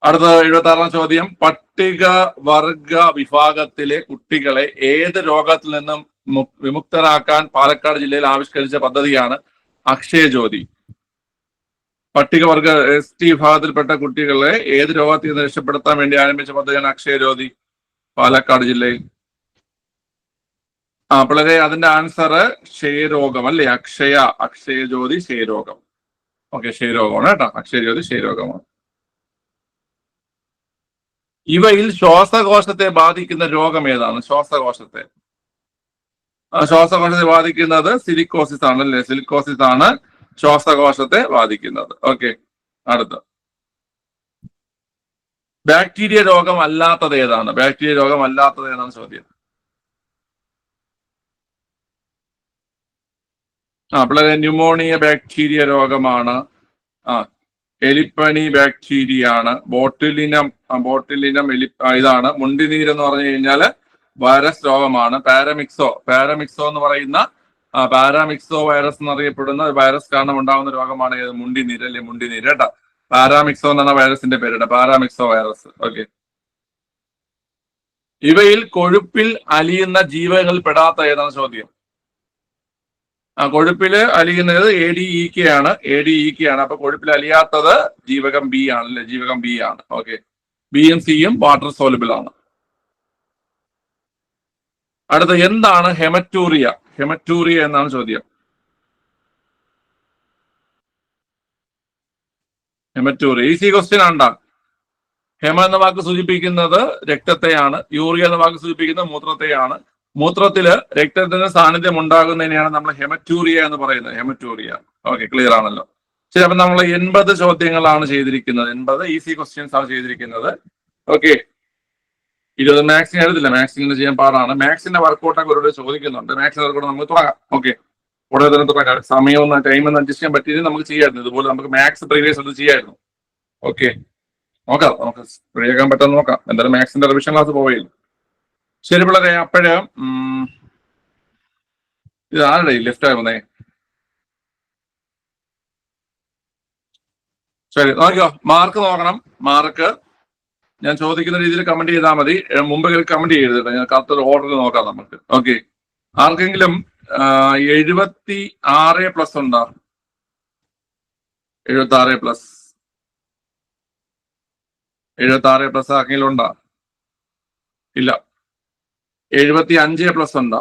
അടുത്ത 76-ാം ചോദ്യം. പട്ടികവർഗ വിഭാഗത്തിലെ കുട്ടികളെ ഏത് രോഗത്തിൽ നിന്നും വിമുക്തരാക്കാൻ പാലക്കാട് ജില്ലയിൽ ആവിഷ്കരിച്ച പദ്ധതിയാണ് അക്ഷയജ്യോതി. പട്ടികവർഗ ST വിഭാഗത്തിൽപ്പെട്ട കുട്ടികളെ ഏത് രോഗത്തിൽ നിന്ന് രക്ഷപ്പെടുത്താൻ വേണ്ടി ആരംഭിച്ച പദ്ധതിയാണ് അക്ഷയജ്യോതി പാലക്കാട് ജില്ലയിൽ. പിള്ളേരെ അതിന്റെ ആൻസർ ക്ഷയരോഗം അല്ലേ? അക്ഷയജ്യോതി ക്ഷയരോഗം. ഓക്കെ, ക്ഷയരോഗമാണ് കേട്ടോ. അക്ഷയജ്യോതി ക്ഷയരോഗമാണ്. ഇവയിൽ ശ്വാസകോശത്തെ ബാധിക്കുന്ന രോഗം ഏതാണ്? ശ്വാസകോശത്തെ ബാധിക്കുന്നത് സിലിക്കോസിസ് ആണ് അല്ലേ? സിലിക്കോസിസ് ആണ് ശ്വാസകോശത്തെ ബാധിക്കുന്നത്. ഓക്കെ, അടുത്ത. ബാക്ടീരിയ രോഗം അല്ലാത്തത് ഏതാണ്? ചോദ്യം. പിള്ളേരെ ന്യൂമോണിയ ബാക്ടീരിയ രോഗമാണ്. എലിപ്പനി ബാക്ടീരിയ ആണ്. ബോട്ടിലിനം ഇതാണ്. മുണ്ടിനീര് എന്ന് പറഞ്ഞു കഴിഞ്ഞാല് വൈറസ് രോഗമാണ്. പാരമിക്സോ എന്ന് പറയുന്ന പാരാമിക്സോ വൈറസ് എന്നറിയപ്പെടുന്ന വൈറസ് കാരണം ഉണ്ടാകുന്ന രോഗമാണ് ഏത്? മുണ്ടിനീര് അല്ലെ? മുണ്ടിനീര് കേട്ടോ. പാരാമിക്സോ എന്നാണ് വൈറസിന്റെ പേര്, പാരാമിക്സോ വൈറസ്. ഓക്കെ. ഇവയിൽ കൊഴുപ്പിൽ അലിയുന്ന ജീവകങ്ങൾ പെടാത്ത ഏതാണ് ചോദ്യം? കൊഴുപ്പില് അലിയുന്നത് ADEK ആണ്. അപ്പൊ കൊഴുപ്പിൽ അലിയാത്തത് ജീവകം ബി ആണ് അല്ലെ? ജീവകം ബി ആണ്. ഓക്കെ. ബിയും സിയും വാട്ടർ സോലുബിൾ ആണ്. അടുത്ത, എന്താണ് ഹെമറ്റൂറിയ എന്നാണ് ചോദ്യം. ഈസി ക്വസ്റ്റ്യൻ ആണ്. ഹെമ എന്ന വാക്ക് സൂചിപ്പിക്കുന്നത് രക്തത്തെയാണ്. യൂറിയ എന്ന വാക്ക് സൂചിപ്പിക്കുന്നത് മൂത്രത്തെയാണ്. മൂത്രത്തില് രക്തത്തിന്റെ സാന്നിധ്യം ഉണ്ടാകുന്നതിനെയാണ് നമ്മൾ ഹെമറ്റൂറിയ എന്ന് പറയുന്നത്. ഓക്കെ, ക്ലിയർ ആണല്ലോ. ശരി, അപ്പൊ നമ്മൾ 80 ചോദ്യങ്ങളാണ് ചെയ്തിരിക്കുന്നത്. 80 ഈസി ക്വസ്റ്റ്യൻസ് ആണ് ചെയ്തിരിക്കുന്നത്. ഓക്കെ. 20 മാത്സിന് എഴുതില്ല. മാത്സിന് ചെയ്യാൻ പാടാണ്. മാത്സിന്റെ വർക്കൗട്ടൊക്കെ ഒരുപാട് ചോദിക്കുന്നുണ്ട്. മാത്സിന്റെ വർക്കൗട്ട് നമുക്ക് തുടങ്ങാം. ഓക്കെ, ഉടനെ തന്നെ തുടങ്ങാം. ടൈം ഒന്ന് അഡ്ജസ്റ്റ് ചെയ്യാൻ പറ്റിയത് നമുക്ക് ചെയ്യായിരുന്നു. ഇതുപോലെ നമുക്ക് മാത്സ് പ്രീവിയസ് അത് ചെയ്യായിരുന്നു. ഓക്കെ, നമുക്ക് റെഡിയാക്കാൻ പറ്റുമെന്ന് നോക്കാം. എന്തായാലും മാത്സിന്റെ റിവിഷൻ ക്ലാസ് പോവുകയില്ല. ശരി പിള്ളേരെ, അപ്പോഴ് ഇത് ആരുടെ ലെഫ്റ്റ് ആയിരുന്നേ? ശരി, നോക്കിയോ. മാർക്ക് നോക്കണം. മാർക്ക് ഞാൻ ചോദിക്കുന്ന രീതിയിൽ കമന്റ് ചെയ്താൽ മതി. മുമ്പ് കമന്റ് ചെയ്തിട്ട് ഞാൻ കറക്റ്റ് ഓർഡറിൽ നോക്കാം നമുക്ക്. ഓക്കെ. ആർക്കെങ്കിലും 76+ ഉണ്ടോ? 76+ ആർക്കെങ്കിലും ഉണ്ടോ? ഇല്ല. 75+ ഉണ്ടോ?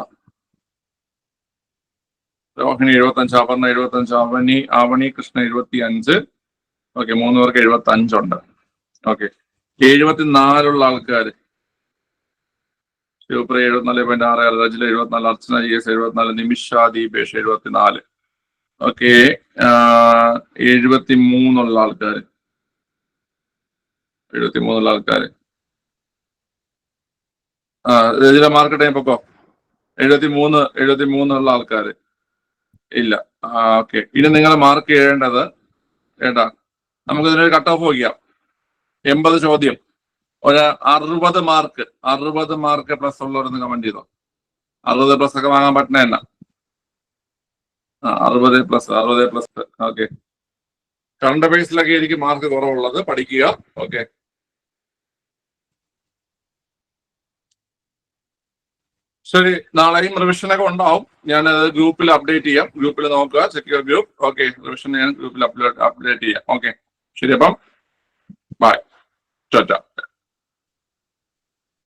രോഹിണി 75, അപർണ 75, ആവണി കൃഷ്ണ 75. ഓക്കെ, 3 പേർക്ക് 75 ഉണ്ട്. ഓക്കെ. 74 ആൾക്കാർ. ശിവപ്രിയ 74.66, റജില 74, അർച്ചന GS 74, നിമിഷ ദീപേഷ് 74. ഓക്കെ. 73 ആൾക്കാർ. 73 ആൾക്കാർ. രജില മാർക്ക് ടൈം പൊക്കോ. 73 ആൾക്കാർ ഇല്ല. ഓക്കെ. ഇനി നിങ്ങൾ മാർക്ക് ചെയ്യേണ്ടത് കേട്ടാ, നമുക്ക് ഇതിനൊരു കട്ട് ഓഫ് വയ്ക്കാം. 80 ചോദ്യം, ഒരു 60 മാർക്ക് പ്ലസ് ഉള്ളവരൊന്ന് കമന്റ് ചെയ്തോ. 60+ ഒക്കെ വാങ്ങാൻ പറ്റണ എന്നാ? 60+. ഓക്കെ. കറണ്ട് അഫയേഴ്സിലൊക്കെ എനിക്ക് മാർക്ക് കുറവുള്ളത്, പഠിക്കുക. ഓക്കെ. ശരി, നാളെയും റിവിഷനൊക്കെ ഉണ്ടാവും. ഞാൻ ഗ്രൂപ്പിൽ അപ്ഡേറ്റ് ചെയ്യാം. ഗ്രൂപ്പിൽ നോക്കുക, check your group. Okay, revision ഞാൻ ഗ്രൂപ്പിൽ അപ്ഡേറ്റ് ചെയ്യാം. ഓക്കെ, ശരി. അപ്പം ബൈ, ടാറ്റ.